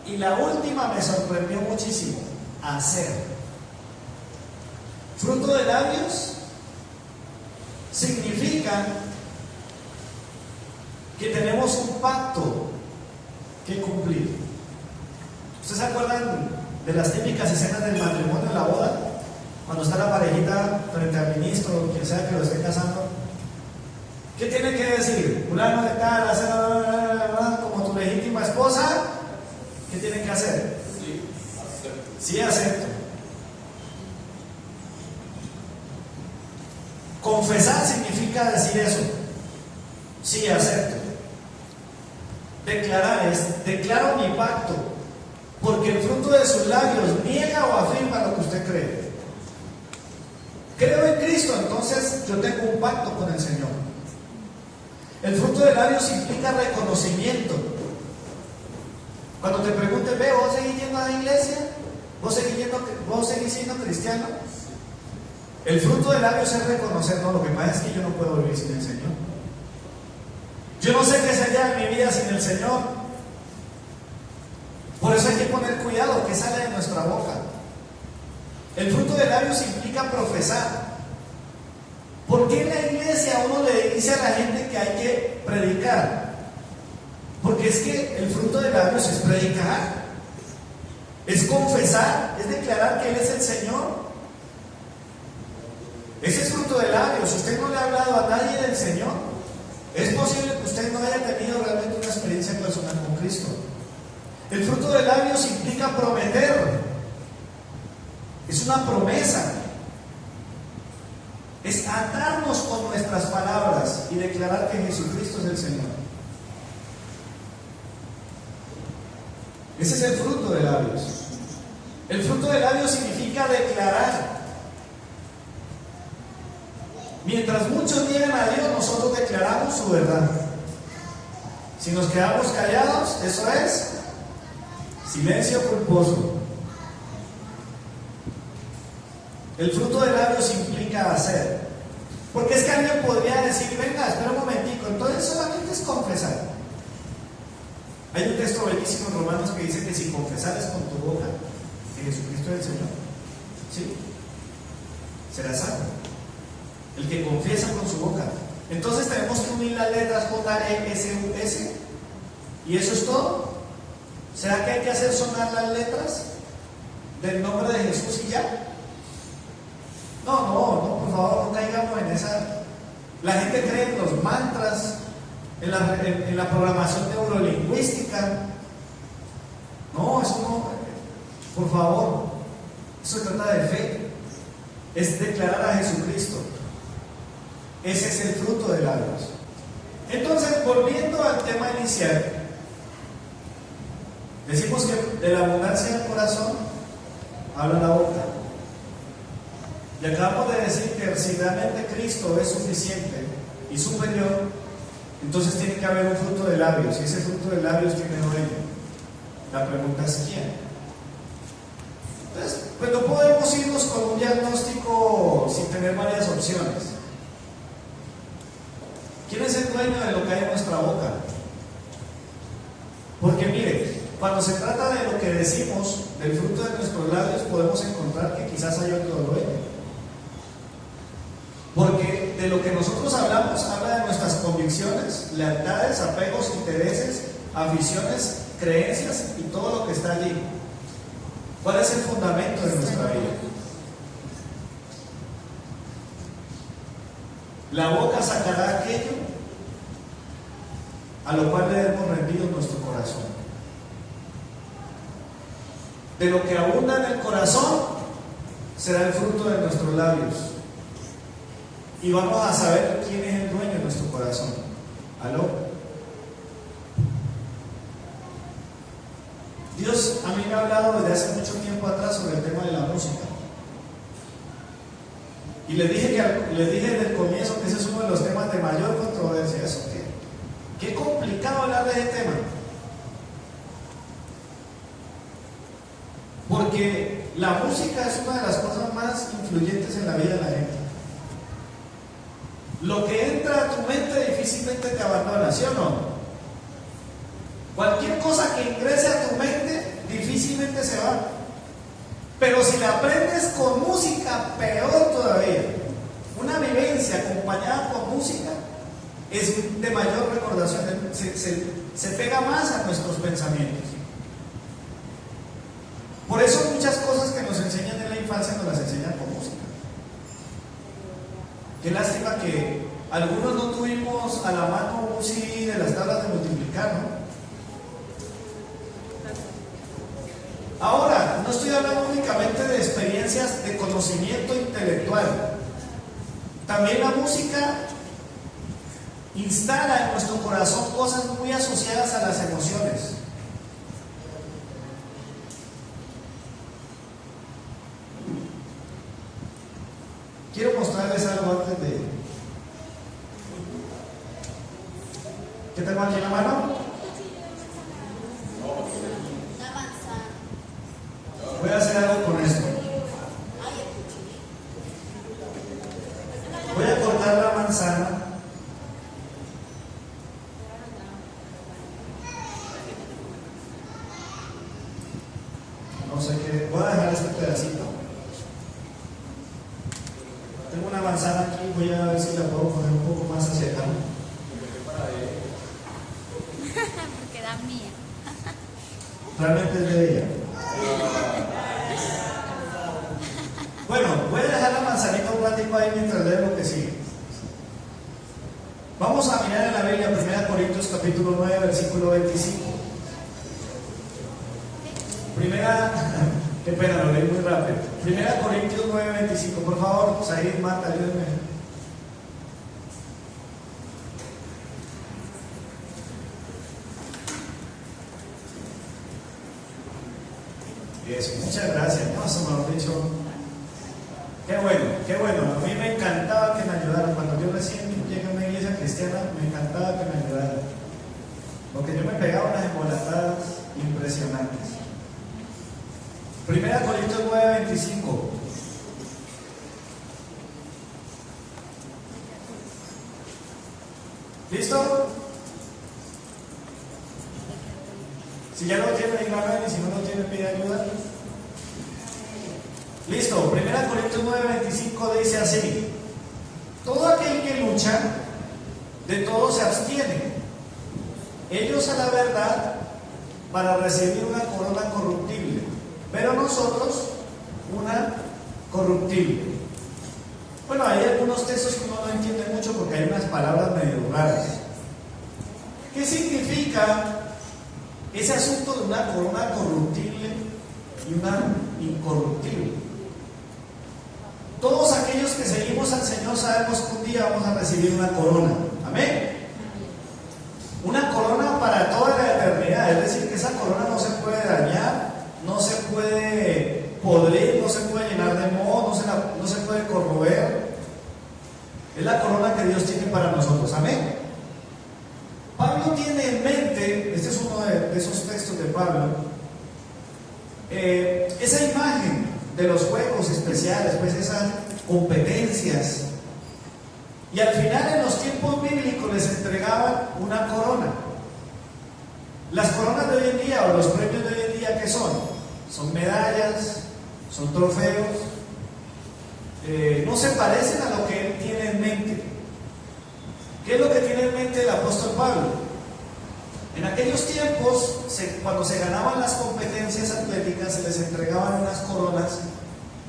S1: y la última me sorprendió muchísimo: hacer. Fruto de labios significa que tenemos un pacto que cumplir. ¿Ustedes se acuerdan de las típicas escenas del matrimonio, de la boda? Cuando está la parejita frente al ministro o quien sea que lo esté casando, ¿qué tiene que decir? Fulano de tal, hacer como tu legítima esposa. ¿Qué tiene que hacer? Sí, acepto. Confesar significa decir eso. Sí, acepto. Declarar es: declaro mi pacto, porque el fruto de sus labios niega o afirma lo que usted cree. Creo en Cristo, entonces yo tengo un pacto con el Señor. El fruto de labios implica reconocimiento. Cuando te pregunten, ve, ¿vos seguís yendo a la iglesia? ¿Vos seguís siendo cristiano? El fruto de labios es reconocer, no, lo que pasa es que yo no puedo vivir sin el Señor. Yo no sé qué sería de mi vida sin el Señor. Por eso hay que poner cuidado que sale de nuestra boca. El fruto de labios implica profesar. ¿Por qué en la iglesia uno le dice a la gente que hay que predicar? Porque es que el fruto de labios es predicar, es confesar, es declarar que Él es el Señor. Ese es fruto de labios. Si usted no le ha hablado a nadie del Señor, es posible que usted no haya tenido realmente una experiencia personal con Cristo. El fruto de labios implica prometer. Es una promesa. Es atarnos con nuestras palabras y declarar que Jesucristo es el Señor. Ese es el fruto de labios. El fruto de labios significa declarar. Mientras muchos niegan a Dios, nosotros declaramos su verdad. Si nos quedamos callados, eso es silencio culposo. El fruto de labios implica hacer. Porque es que alguien podría decir, venga, espera un momentico, entonces solamente es confesar. Hay un texto bellísimo en Romanos que dice que si confesares con tu boca que Jesucristo es el Señor, ¿sí?, será salvo. El que confiesa con su boca. Entonces tenemos que unir las letras J-E-S-U-S y eso es todo. ¿Será que hay que hacer sonar las letras del nombre de Jesús y ya? No, por favor, no caigamos en esa. La gente cree en los mantras, en la programación neurolingüística. No, eso no. Por favor, eso se trata de fe. Es declarar a Jesucristo. Ese es el fruto de labios. Entonces, volviendo al tema inicial, decimos que de la abundancia del corazón habla la boca. Y acabamos de decir que si realmente Cristo es suficiente y superior, entonces tiene que haber un fruto de labios, y ese fruto de labios tiene dueño. La pregunta es ¿quién? Entonces, pues no podemos irnos con un diagnóstico sin tener varias opciones. ¿Quién es el dueño de lo que hay en nuestra boca? Porque mire, cuando se trata de lo que decimos, del fruto de nuestros labios, podemos encontrar que quizás hay otro dueño. Porque de lo que nosotros hablamos, habla de nuestras convicciones, lealtades, apegos, intereses, aficiones, creencias y todo lo que está allí. ¿Cuál es el fundamento de nuestra vida? La boca sacará aquello a lo cual le hemos rendido nuestro corazón. De lo que abunda en el corazón será el fruto de nuestros labios. Y vamos a saber quién es el dueño de nuestro corazón. ¿Aló? Dios a mí me ha hablado desde hace mucho tiempo atrás sobre el tema de la música. Y les dije desde el comienzo que ese es uno de los temas de mayor controversia. ¿Eso qué? Qué complicado hablar de ese tema. Porque la música es una de las cosas más influyentes en la vida de la gente. Lo que entra a tu mente difícilmente te abandona, ¿sí o no? Cualquier cosa que ingrese a tu mente difícilmente se va. Pero si la aprendes con música, peor todavía. Una vivencia acompañada con música es de mayor recordación, se pega más a nuestros pensamientos. Por eso muchas cosas que nos enseñan en la infancia nos las enseñan con música. Qué lástima que algunos no tuvimos a la mano un CD de las tablas de multiplicar, ¿no? Ahora, no estoy hablando únicamente de experiencias de conocimiento intelectual. También la música instala en nuestro corazón cosas muy asociadas a las emociones. Quiero mostrarles algo antes de... ¿Qué tengo aquí en la mano? Voy a hacer algo con esto. Voy a cortar la manzana. No sé qué. Voy a dejar este pedacito. Tengo una manzana aquí. Voy a ver si la puedo poner un poco más hacia acá.
S2: Porque da mía.
S1: Realmente es de ella. Bueno, voy a dejar la manzanita un ratito ahí mientras leo lo que sigue. Vamos a mirar en la Biblia, 1 Corintios capítulo 9, versículo 25. Qué pena, lo leí muy rápido. Primera Corintios 9:25, por favor, Said, Marta, ayúdenme. Eso, muchas gracias. No, eso me lo he dicho. Qué bueno, qué bueno. A mí me encantaba que me ayudaran. Cuando yo recién llegué a una iglesia cristiana, me encantaba que me ayudaran. Porque yo me pegaba unas embolatadas impresionantes. Primera Corintios 9:25. ¿Listo? Si ya lo tiene, dígame, y si no lo tiene, pide ayuda. Listo, 1 Corintios 9:25 dice así: todo aquel que lucha, de todo se abstiene. Ellos a la verdad para recibir una corona corruptible, pero nosotros una corruptible. Bueno, hay algunos textos que uno no entiende mucho porque hay unas palabras medio raras. ¿Qué significa ese asunto de una corona corruptible y una incorruptible? Todos aquellos que seguimos al Señor sabemos que un día vamos a recibir una corona. Amén. Una corona para toda la eternidad. Es decir, que esa corona no se puede dañar, no se puede podrir, no se puede llenar de moho, no se puede corroer. Es la corona que Dios tiene para nosotros. Amén. Pablo tiene en mente, este es uno de esos textos de Pablo, esa imagen de los juegos especiales, pues esas competencias. Y al final, en los tiempos bíblicos, les entregaban una corona. Las coronas de hoy en día, o los premios de hoy en día, ¿qué son? Son medallas, son trofeos. No se parecen a lo que él tiene en mente. ¿Qué es lo que tiene en mente el apóstol Pablo? En aquellos tiempos, cuando se ganaban las competencias atléticas, se les entregaban unas coronas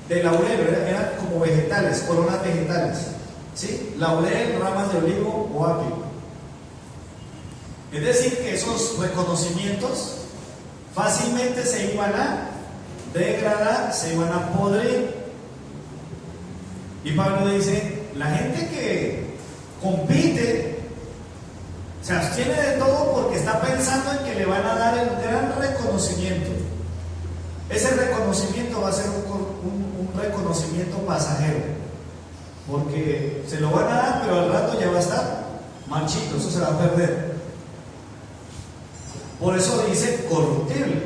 S1: de laurel, eran como vegetales, coronas vegetales, ¿sí? Laurel, ramas de olivo o apio. Es decir, que esos reconocimientos fácilmente se iban a degradar, se iban a podrir. Y Pablo dice, la gente que compite se abstiene de todo porque está pensando en que le van a dar el gran reconocimiento. Ese reconocimiento va a ser un reconocimiento pasajero, porque se lo van a dar, pero al rato ya va a estar marchito, eso se va a perder. Por eso dice corruptible.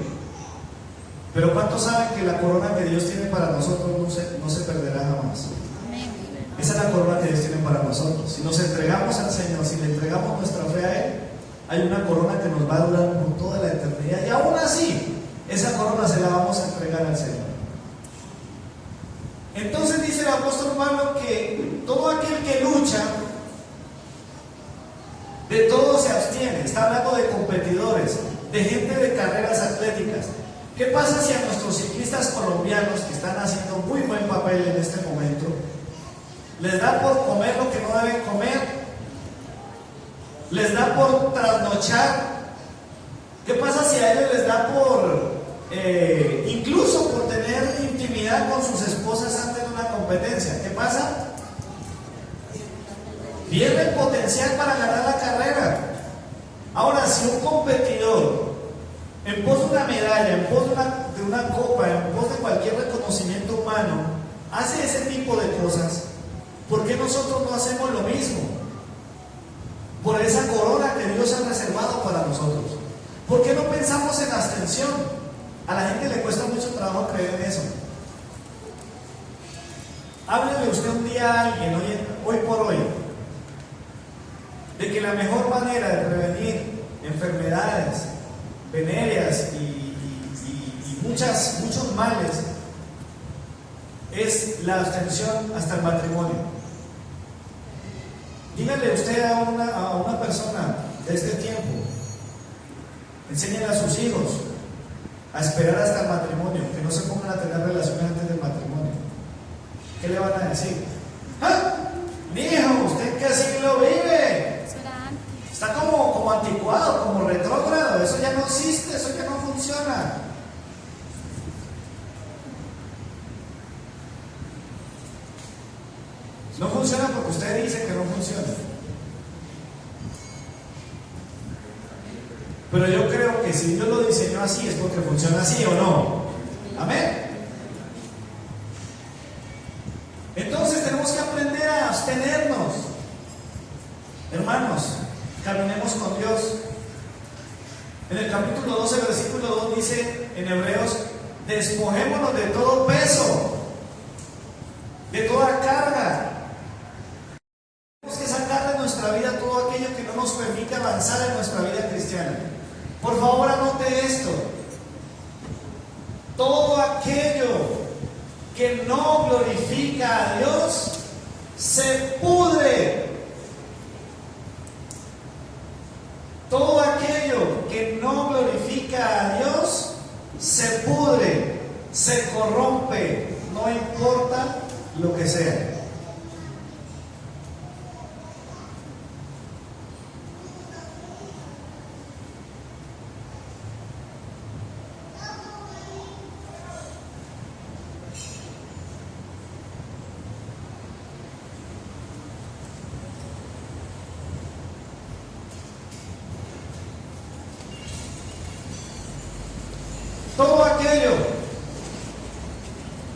S1: Pero ¿cuántos saben que la corona que Dios tiene para nosotros no se perderá jamás? Esa es la corona que Dios tiene para nosotros. Si nos entregamos al Señor, si le entregamos nuestra fe a Él, hay una corona que nos va a durar por toda la eternidad. Y aún así, esa corona se la vamos a entregar al Señor. Entonces dice el apóstol Pablo que todo aquel que lucha, de todo se abstiene. Está hablando de competidores, de gente de carreras atléticas. ¿Qué pasa si a nuestros ciclistas colombianos, que están haciendo muy buen papel en este momento, les da por comer lo que no deben comer? Les da por trasnochar. ¿Qué pasa si a ellos les da por, incluso por tener intimidad con sus esposas antes de una competencia? ¿Qué pasa? Pierde el potencial para ganar la carrera. Ahora, si un competidor, en pos de una medalla, en pos de una copa, en pos de cualquier reconocimiento humano, hace ese tipo de cosas, ¿por qué nosotros no hacemos lo mismo? Por esa corona que Dios ha reservado para nosotros. ¿Por qué no pensamos en abstención? A la gente le cuesta mucho trabajo creer en eso. Háblele usted un día a alguien, hoy por hoy, de que la mejor manera de prevenir enfermedades venéreas y muchos males es la abstención hasta el matrimonio. Dígale usted a una persona de este tiempo, enséñale a sus hijos a esperar hasta el matrimonio, que no se pongan a tener relaciones antes del matrimonio. ¿Qué le van a decir? ¡Ah! Mijo, ¿usted qué siglo vive? Está como anticuado, como retrógrado, eso ya no existe, eso ya no funciona. funciona porque usted dice que no funciona. Pero yo creo que si Dios lo diseñó así es porque funciona así o no. Amén. Entonces tenemos que aprender a abstenernos. Hermanos, caminemos con Dios. En el capítulo 12, versículo 2 dice en Hebreos: despojémonos de todo peso, de toda carga. Tenemos que sacar de nuestra vida todo aquello que no nos permite avanzar en nuestra vida cristiana. Por favor, anote esto: todo aquello que no glorifica a Dios se pudre. Todo aquello que no glorifica a Dios se pudre, se corrompe, no importa lo que sea. Todo aquello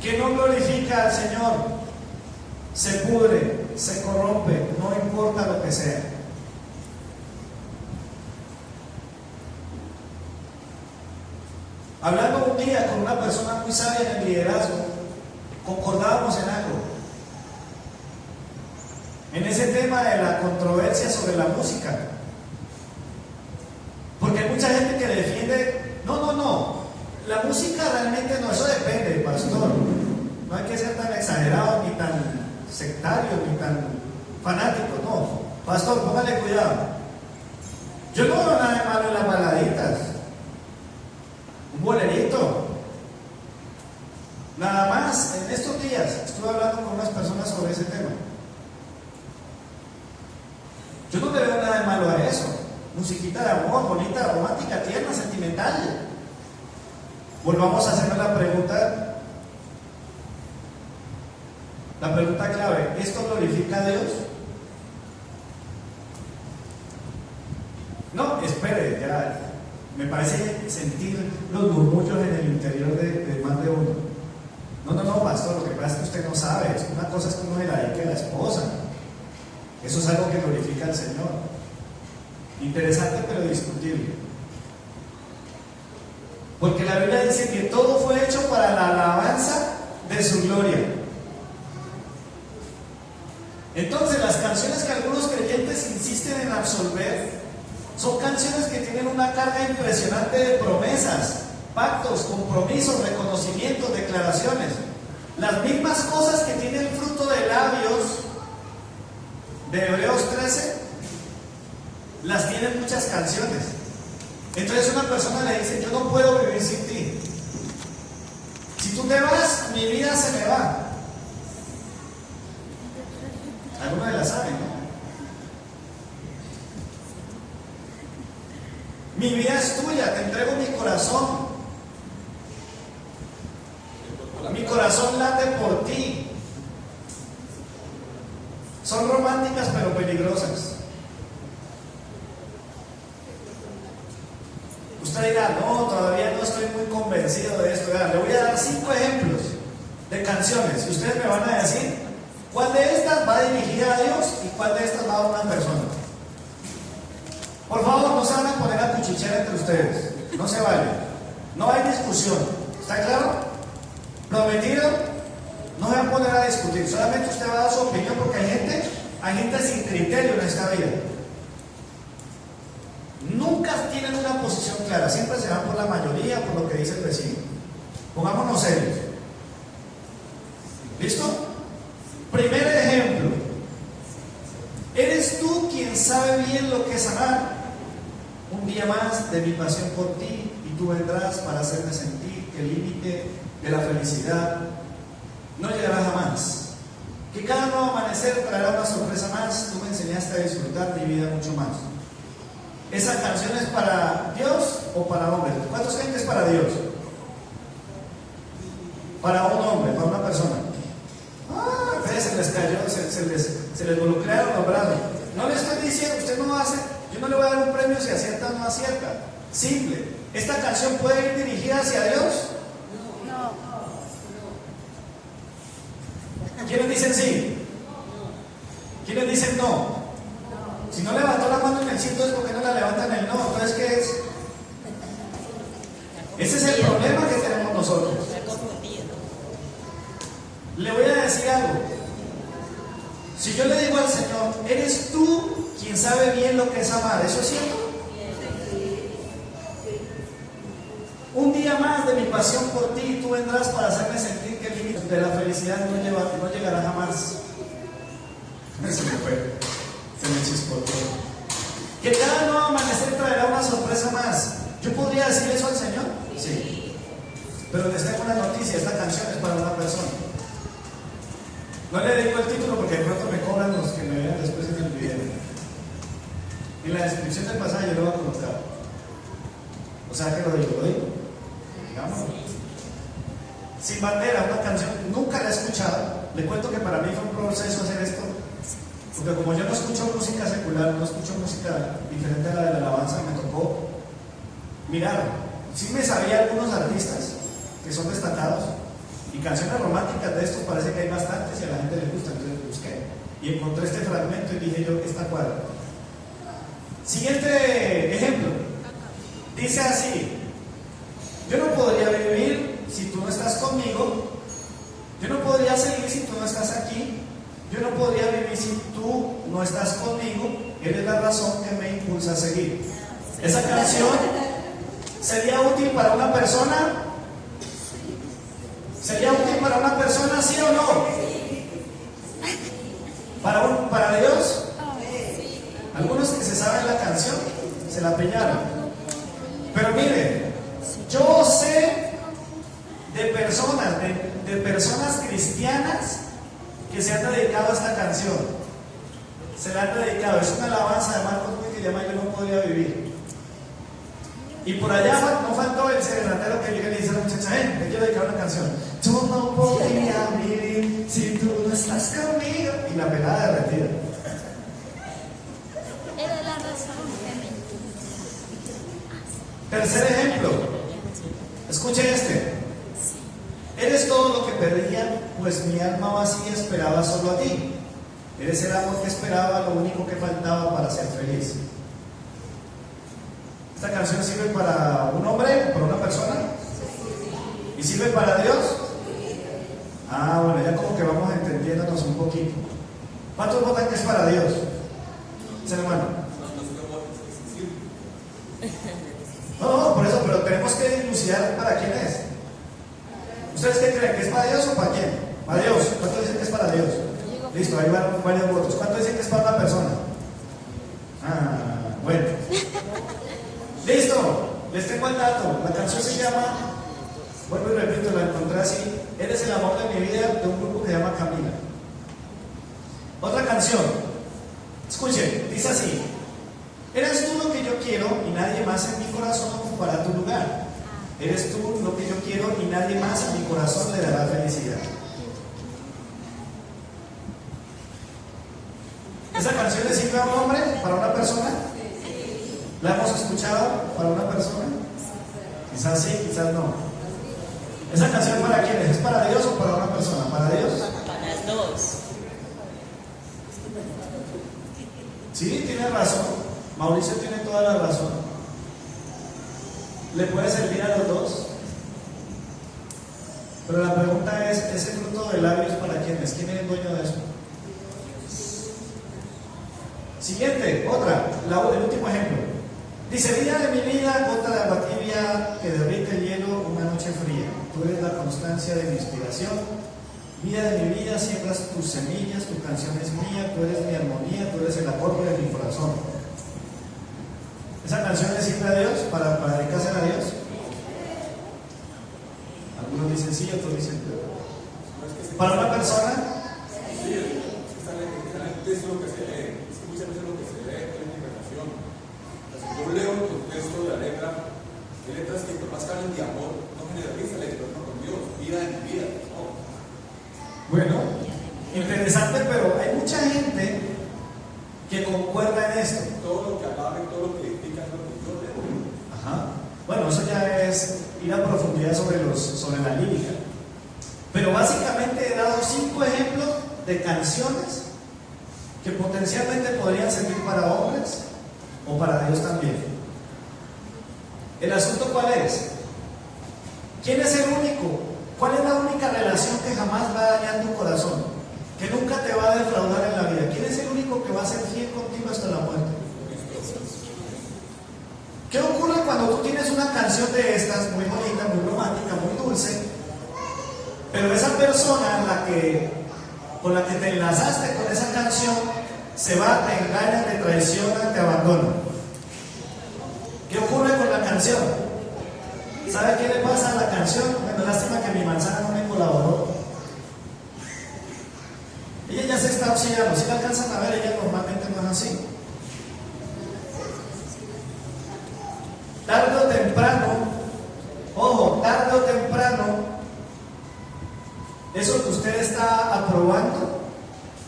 S1: que no glorifica al Señor se pudre, se corrompe, no importa lo que sea. Hablando un día con una persona muy sabia en el liderazgo, concordábamos en algo. En ese tema de la controversia sobre la música. Porque hay mucha gente que defiende, no. La música realmente no, eso depende, pastor. No hay que ser tan exagerado, ni tan sectario, ni tan fanático, no. Pastor, póngale cuidado. Yo no veo nada de malo en las baladitas. Un bolerito. Nada más, en estos días estuve hablando con unas personas sobre ese tema. Yo no le veo nada de malo a eso. Musiquita de amor, bonita, romántica, tierna, sentimental. Volvamos a hacernos la pregunta clave: ¿esto glorifica a Dios? No, espere, ya me parece sentir los murmullos en el interior de más de uno. No, pastor, lo que pasa es que usted no sabe. Una cosa es que uno se la dedique a la esposa. Eso es algo que glorifica al Señor. Interesante, pero discutible. Porque la Biblia dice que todo fue hecho para la alabanza de su gloria. Entonces, las canciones que algunos creyentes insisten en absolver son canciones que tienen una carga impresionante de promesas, pactos, compromisos, reconocimientos, declaraciones. Las mismas cosas que tiene el fruto de labios de Hebreos 13 las tienen muchas canciones. Entonces una persona le dice: yo no puedo vivir sin ti. Si tú te vas, mi vida se me va. Algunos de las saben, ¿no? Mi vida es tuya, te entrego mi corazón. Mi corazón late por ti. Son románticas pero peligrosas. Usted dirá: no, todavía no estoy muy convencido de esto. Le voy a dar 5 ejemplos de canciones y ustedes me van a decir cuál de estas va dirigida a Dios y cuál de estas va a una persona. Por favor, no se van a poner a cuchichear entre ustedes. No se vale. No hay discusión. ¿Está claro? Prometido. No se va a poner a discutir. Solamente usted va a dar su opinión, porque hay gente sin criterio en esta vida. Nunca tienen una posición clara, siempre se van por la mayoría, por lo que dice el vecino. Pongámonos serios. ¿Listo? Primer ejemplo: eres tú quien sabe bien lo que es amar. Un día más de mi pasión por ti, y tú vendrás para hacerme sentir que el límite de la felicidad no llegará jamás. Que cada nuevo amanecer traerá una sorpresa más. Tú me enseñaste a disfrutar mi vida mucho más. ¿Esa canción es para Dios o para hombres? ¿Cuántos creen que es para Dios? Para un hombre, para una persona. ustedes se les cayó, se les involucraron los brazos. No le estoy diciendo, usted no hace, yo no le voy a dar un premio si acierta o no acierta. Simple. ¿Esta canción puede ir dirigida hacia Dios? ¿Quiénes dicen sí? ¿Quiénes dicen no? Si no levantó la mano en el sí, entonces ¿por qué no la levantan en el no? Entonces, ¿qué es? Ese es el problema que tenemos nosotros. Le voy a decir algo. Si yo le digo al Señor, eres tú quien sabe bien lo que es amar, ¿eso es cierto? Un día más de mi pasión por ti, tú vendrás para hacerme sentir que el límite de la felicidad no llegará jamás. Se me fue, se me chispotó. Que cada nuevo amanecer traerá una sorpresa más. ¿Yo podría decir eso al Señor? Sí. Pero les tengo una noticia, esta canción es para una persona. No le digo el título porque de pronto me cobran los que me vean después en el video. En la descripción del pasaje yo lo voy a colocar. O sea que lo digo. Digamos. Sin bandera, una canción, nunca la he escuchado. Le cuento que para mí fue un proceso hacer esto. Porque como yo no escucho música secular, no escucho música diferente a la de la alabanza, me tocó mirar. Sí me sabía algunos artistas que son destacados. Y canciones románticas de estos parece que hay bastantes y a la gente le gusta, entonces busqué y encontré este fragmento y dije yo, esta cuadra. Siguiente ejemplo, dice así: yo no podría vivir si tú no estás conmigo, yo no podría seguir si tú no estás aquí, yo no podría vivir si tú no estás conmigo, eres la razón que me impulsa a seguir. Esa canción sería útil para una persona. ¿Sería útil para una persona, sí o no? ¿Para Dios? Algunos que se saben la canción se la pillaron. Pero mire, yo sé de personas cristianas que se han dedicado a esta canción. Se la han dedicado. Es una alabanza de Marcos Witt que se llama Yo no podría vivir. Y por allá no faltó el serenatero que llega y le dice a la muchacha, te quiero dedicar una canción. Yo no podría vivir si tú no estás conmigo. Y la pelada derretida.
S2: Era la razón que me...
S1: Tercer ejemplo. Escuche este. Eres todo lo que pedía, pues mi alma vacía esperaba solo a ti. Eres el amor que esperaba, lo único que faltaba para ser feliz. ¿Esta canción sirve para un hombre, para una persona? ¿Y sirve para Dios? Ah, bueno, ya como que vamos entendiéndonos un poquito. ¿Cuántos votan que es para Dios? ¿Se hermano? No, por eso, pero tenemos que dilucidar para quién es. ¿Ustedes qué creen? ¿Que es para Dios o para quién? Para Dios. ¿Cuántos dicen que es para Dios? Listo, ahí van varios votos. ¿Cuántos dicen que es para una persona? Ah, bueno. Listo, les tengo el dato. La canción se llama, vuelvo y repito, la encontré así: Eres el amor de mi vida, de un grupo que se llama Camila. Otra canción, escuchen, dice así: eres tú lo que yo quiero y nadie más en mi corazón ocupará tu lugar. Eres tú lo que yo quiero y nadie más en mi corazón le dará felicidad. ¿Esa canción le sirve a un hombre, para una persona? ¿La hemos escuchado para una persona? Quizás sí, quizás no. ¿Esa canción para quién es? ¿Es para Dios o para una persona? ¿Para Dios?
S3: Para las dos.
S1: Sí, tiene razón. Mauricio tiene toda la razón. ¿Le puede servir a los dos? Pero la pregunta es, ¿ese fruto de labios para quién es? ¿Quién es el dueño de eso? Siguiente, otra, el último ejemplo. Dice: vida de mi vida, gota de agua tibia que derrite el hielo una noche fría. Tú eres la constancia de mi inspiración. Vida de mi vida, siembras tus semillas, tu canción es mía, tú eres mi armonía, tú eres el acorde de mi corazón. ¿Esa canción le sirve a Dios para dedicarse a Dios? Algunos dicen sí, otros dicen no. ¿Para una persona?
S4: Sí, es lo que se lee. Es que muchas veces lo que se lee es la interpretación. Yo leo el texto de la letra, hay letras que más hablan de amor, no generaliza la expresión con Dios, vida en mi vida. No.
S1: Bueno, Interesante, pero hay mucha gente que concuerda en esto.
S4: Todo lo que alabe, todo lo que edifica es lo que Dios le da.
S1: Ajá. Bueno, eso ya es ir a profundidad sobre la lírica. Pero básicamente he dado 5 ejemplos de canciones que potencialmente podrían servir para hombres o para Dios también. ¿El asunto cuál es? ¿Quién es el único? ¿Cuál es la única relación que jamás va a dañar tu corazón? Que nunca te va a defraudar en la vida. ¿Quién es el único que va a ser fiel contigo hasta la muerte? ¿Qué ocurre cuando tú tienes una canción de estas, muy bonita, muy romántica, muy dulce, pero esa persona con la que te enlazaste con esa canción se va, te engaña, te traiciona, te abandona? ¿Qué ocurre con la canción? ¿Sabe qué le pasa a la canción? Bueno, lástima que mi manzana no me colaboró. Ella ya se está oxidando. Si la alcanzan a ver, ella normalmente no es así. Tarde o temprano, ojo, tarde o temprano, eso que usted está aprobando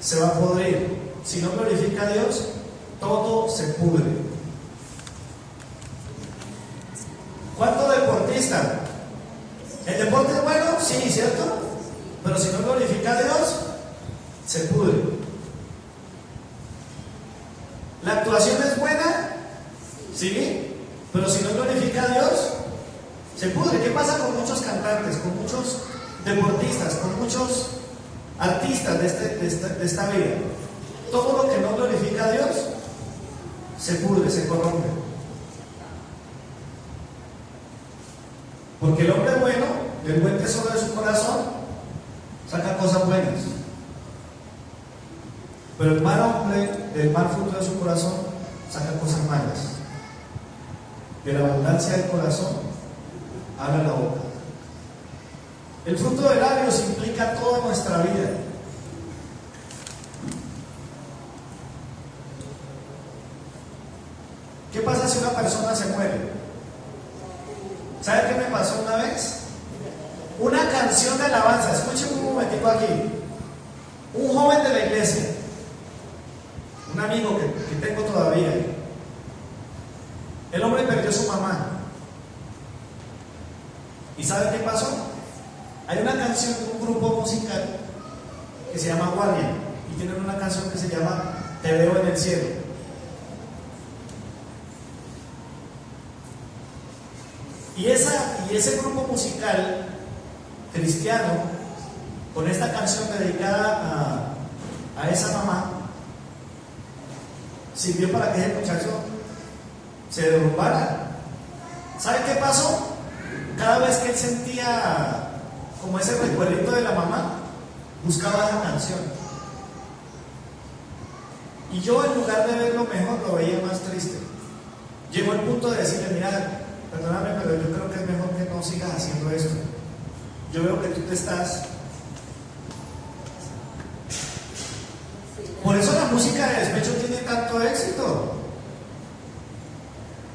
S1: se va a podrir. Si no glorifica a Dios, todo se pudre. ¿Cuánto deportista? ¿El deporte es bueno? Sí, ¿cierto? Pero si no glorifica a Dios, se pudre. ¿La actuación es buena? Sí. Pero si no glorifica a Dios, se pudre. ¿Qué pasa con muchos cantantes, con muchos deportistas, con muchos artistas de esta vida? Todo lo que no glorifica a Dios se pudre, se corrompe. Porque el hombre bueno, del buen tesoro de su corazón, saca cosas buenas. Pero el mal hombre, del mal fruto de su corazón, saca cosas malas. De la abundancia del corazón, habla la boca. El fruto de labios implica toda nuestra vida. ¿Qué pasa si una persona se muere? ¿Sabe qué me pasó una vez? Una canción de alabanza. Escuchen un momentico aquí. Un joven de la iglesia, un amigo que tengo todavía. El hombre perdió a su mamá. ¿Y sabe qué pasó? Hay una canción de un grupo musical que se llama Guardia y tienen una canción que se llama Te veo en el cielo. Y ese grupo musical cristiano, con esta canción dedicada a esa mamá, sirvió para que ese muchacho se derrumbara. ¿Sabe qué pasó? Cada vez que él sentía como ese recuerdito de la mamá, buscaba la canción. Y yo, en lugar de verlo mejor, lo veía más triste. Llegó el punto de decirle: mira, perdóname, pero yo creo que es mejor que no sigas haciendo esto. Yo veo que tú te estás... Por eso la música de despecho tiene tanto éxito.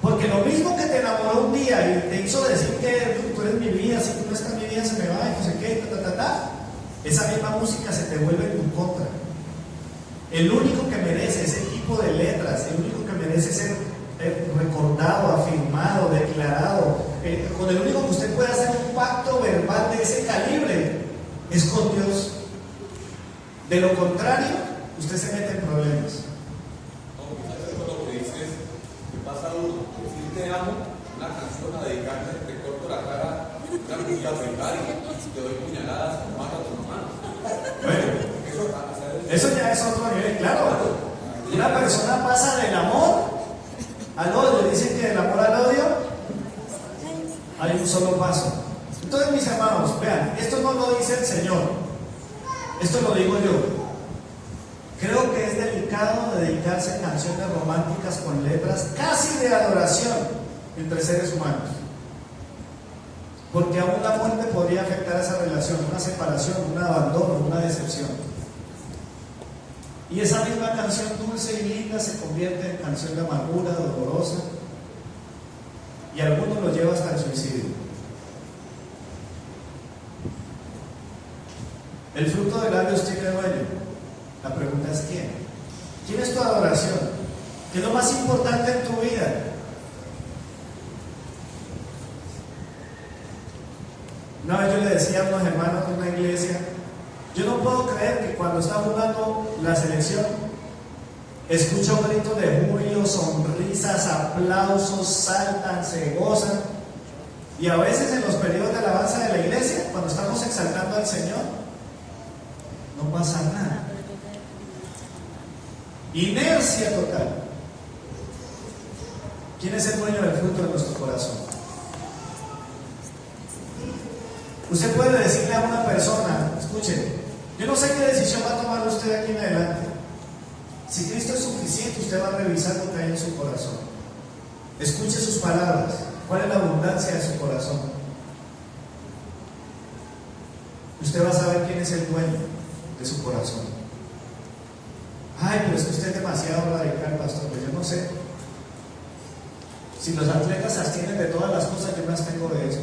S1: Porque lo mismo que te enamoró un día y te hizo decir que tú eres mi vida, si tú no estás en mi vida se me va y no sé qué, esa misma música se te vuelve en tu contra. El único que merece ese tipo de letras, el único que merece ser recordado, afirmado, declarado, con el único que usted puede hacer un pacto verbal de ese calibre, es con Dios. De lo contrario, usted se mete en problemas.
S4: No, quizás eso es lo que dices, que pasa uno, decir te amo, una canción a dedicarme, te corto la cara, una música a pegar y te doy puñaladas, mata a tu mamá.
S1: Bueno, eso ya es otro nivel, claro. Una persona pasa del amor al odio. Dicen que del amor al odio hay un solo paso. Entonces, mis hermanos, vean, esto no lo dice el Señor, esto lo digo yo. Creo que es delicado dedicarse a canciones románticas con letras casi de adoración entre seres humanos, porque aún la muerte podría afectar esa relación, una separación, un abandono, una decepción. Y esa misma canción dulce y linda se convierte en canción de amargura, dolorosa, y algunos lo lleva hasta el suicidio. El fruto de labios tiene dueño. ¿Qué es lo más importante en tu vida? Una vez yo le decía a unos hermanos de una iglesia, yo no puedo creer que cuando está jugando la selección, escucho gritos de júbilo, sonrisas, aplausos, saltan, se gozan. Y a veces en los periodos de alabanza de la iglesia, cuando estamos exaltando al Señor, no pasa nada. Inercia total. ¿Quién es el dueño del fruto de nuestro corazón? Usted puede decirle a una persona, escuche, yo no sé qué decisión va a tomar usted aquí en adelante. Si Cristo es suficiente, usted va a revisar lo que hay en su corazón. Escuche sus palabras. ¿Cuál es la abundancia de su corazón? Usted va a saber quién es el dueño de su corazón. Ay, pero es que usted es demasiado radical, pastor. Pues yo no sé. Si los atletas se abstienen de todas las cosas, yo me abstengo de eso.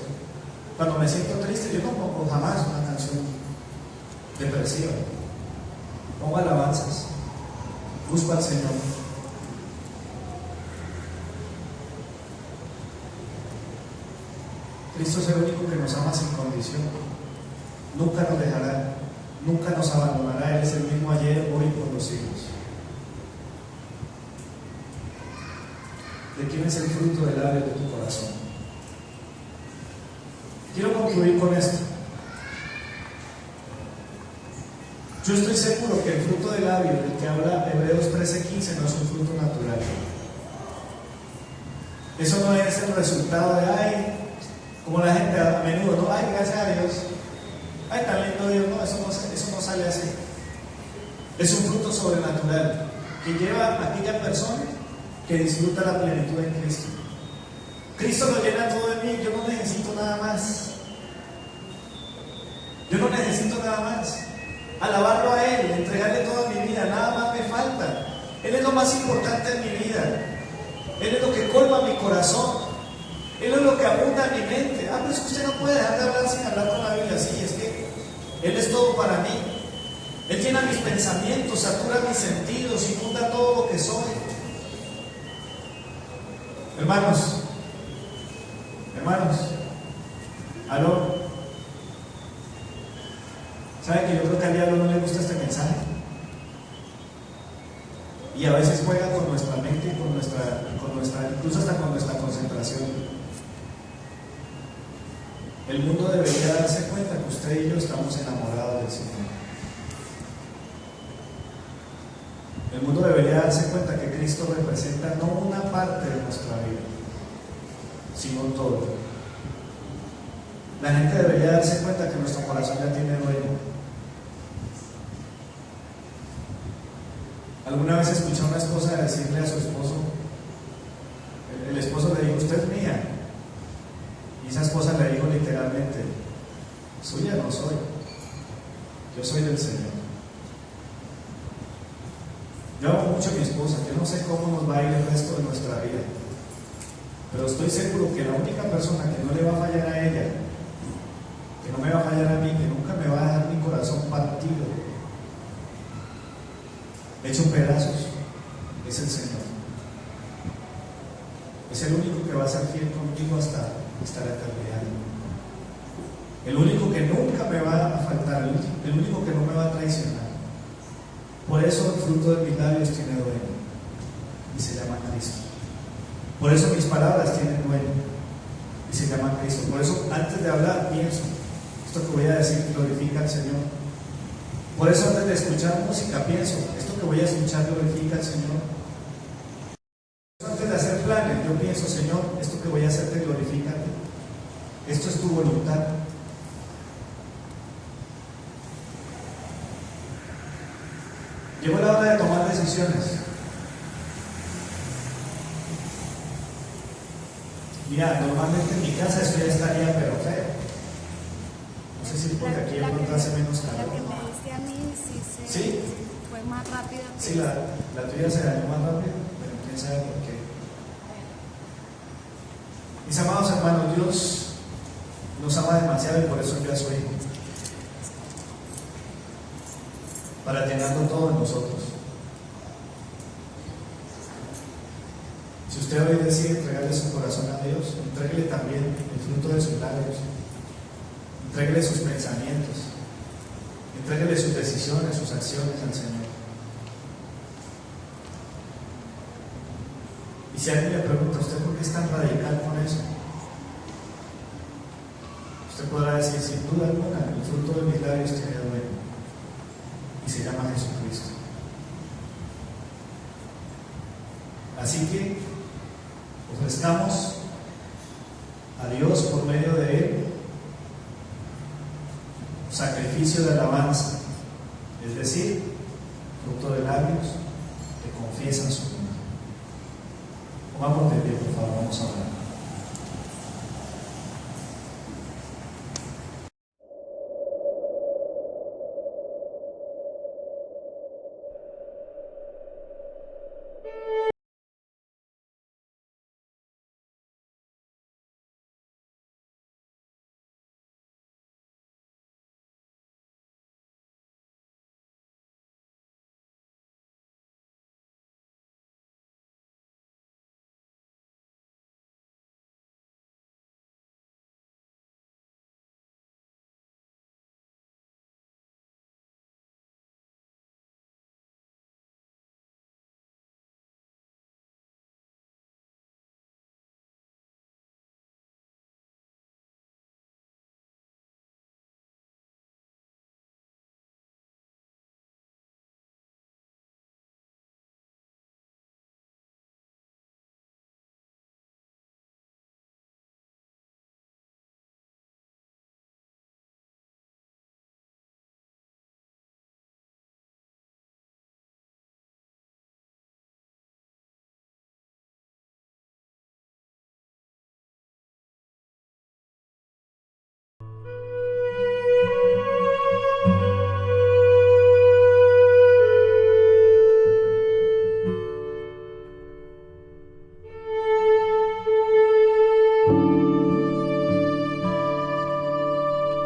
S1: Cuando me siento triste, yo no pongo jamás una canción depresiva. Pongo alabanzas. Busco al Señor. Cristo es el único que nos ama sin condición. Nunca nos dejará, nunca nos abandonará. Él es el mismo ayer, hoy y por los siglos. ¿De quién es el fruto del labio de tu corazón? Quiero concluir con esto. Yo estoy seguro que el fruto del labio del que habla Hebreos 13:15 no es un fruto natural. Eso no es el resultado de, ay, como la gente a menudo, no, ay, gracias a Dios, ay, tan lindo Dios, no, eso no sale así. Es un fruto sobrenatural que lleva a aquella persona que disfruta la plenitud en Cristo. Cristo lo llena todo de mí, yo no necesito nada más. Yo no necesito nada más. Alabarlo a Él, entregarle toda mi vida, nada más me falta. Él es lo más importante en mi vida. Él es lo que colma mi corazón. Él es lo que abunda en mi mente. Ah, pero es que usted no puede dejar de hablar sin hablar con la Biblia. Sí, es que Él es todo para mí. Él llena mis pensamientos, satura mis sentidos, inunda todo lo que soy. Hermanos, aló. ¿Sabe que yo creo que al diablo no le gusta este mensaje? Y a veces juega con nuestra mente y con nuestra, incluso hasta con nuestra concentración. El mundo debería darse cuenta que usted y yo estamos enamorados del Señor. El mundo debería darse cuenta que Cristo representa no una parte de nuestra vida, sino todo. La gente debería darse cuenta que nuestro corazón ya tiene dueño. Alguna vez escuché a una esposa decirle a su esposo, el esposo le dijo, usted es mía. Y esa esposa le dijo literalmente, suya no soy, yo soy del Señor. Yo amo mucho a mi esposa, yo no sé cómo nos va a ir el resto de nuestra vida, pero estoy seguro que la única persona que no le va a fallar a ella, que no me va a fallar a mí, que nunca me va a dejar mi corazón partido, hecho pedazos, es el Señor. Es el único que va a ser fiel conmigo hasta la eternidad. El único que nunca me va a faltar, el único que no me va a traicionar. Por eso el fruto de mis labios tiene dueño y se llama Cristo. Por eso mis palabras tienen dueño y se llama Cristo. Por eso antes de hablar pienso, esto que voy a decir glorifica al Señor. Por eso antes de escuchar música pienso, esto que voy a escuchar glorifica al Señor. Antes de hacer planes yo pienso, Señor, esto que voy a hacer te glorifica a ti. Esto es tu voluntad. Llegó la hora de tomar decisiones. Mira, normalmente en mi casa esto ya estaría pero feo. No sé si es porque aquí de pronto hace menos calor.
S2: La que me diste a mí
S1: ¿Sí?
S2: fue más rápida.
S1: Sí, la tuya se dañó más rápido, pero quién sabe por qué. Mis amados hermanos, Dios nos ama demasiado y por eso envió a su Hijo, para llenarlo todo en nosotros. usted hoy decide entregarle su corazón a Dios, entréguele también el fruto de sus labios, entréguele sus pensamientos, entréguele sus decisiones, sus acciones al Señor. Y si alguien le pregunta, ¿usted por qué es tan radical con eso? Usted podrá decir, sin duda alguna, el fruto de mis labios tiene dueño, y se llama Jesucristo. Así que ofrezcamos a Dios por medio de Él un sacrificio de alabanza, es decir, fruto de labios que confiesan su nombre. Vamos de pie, por favor, vamos a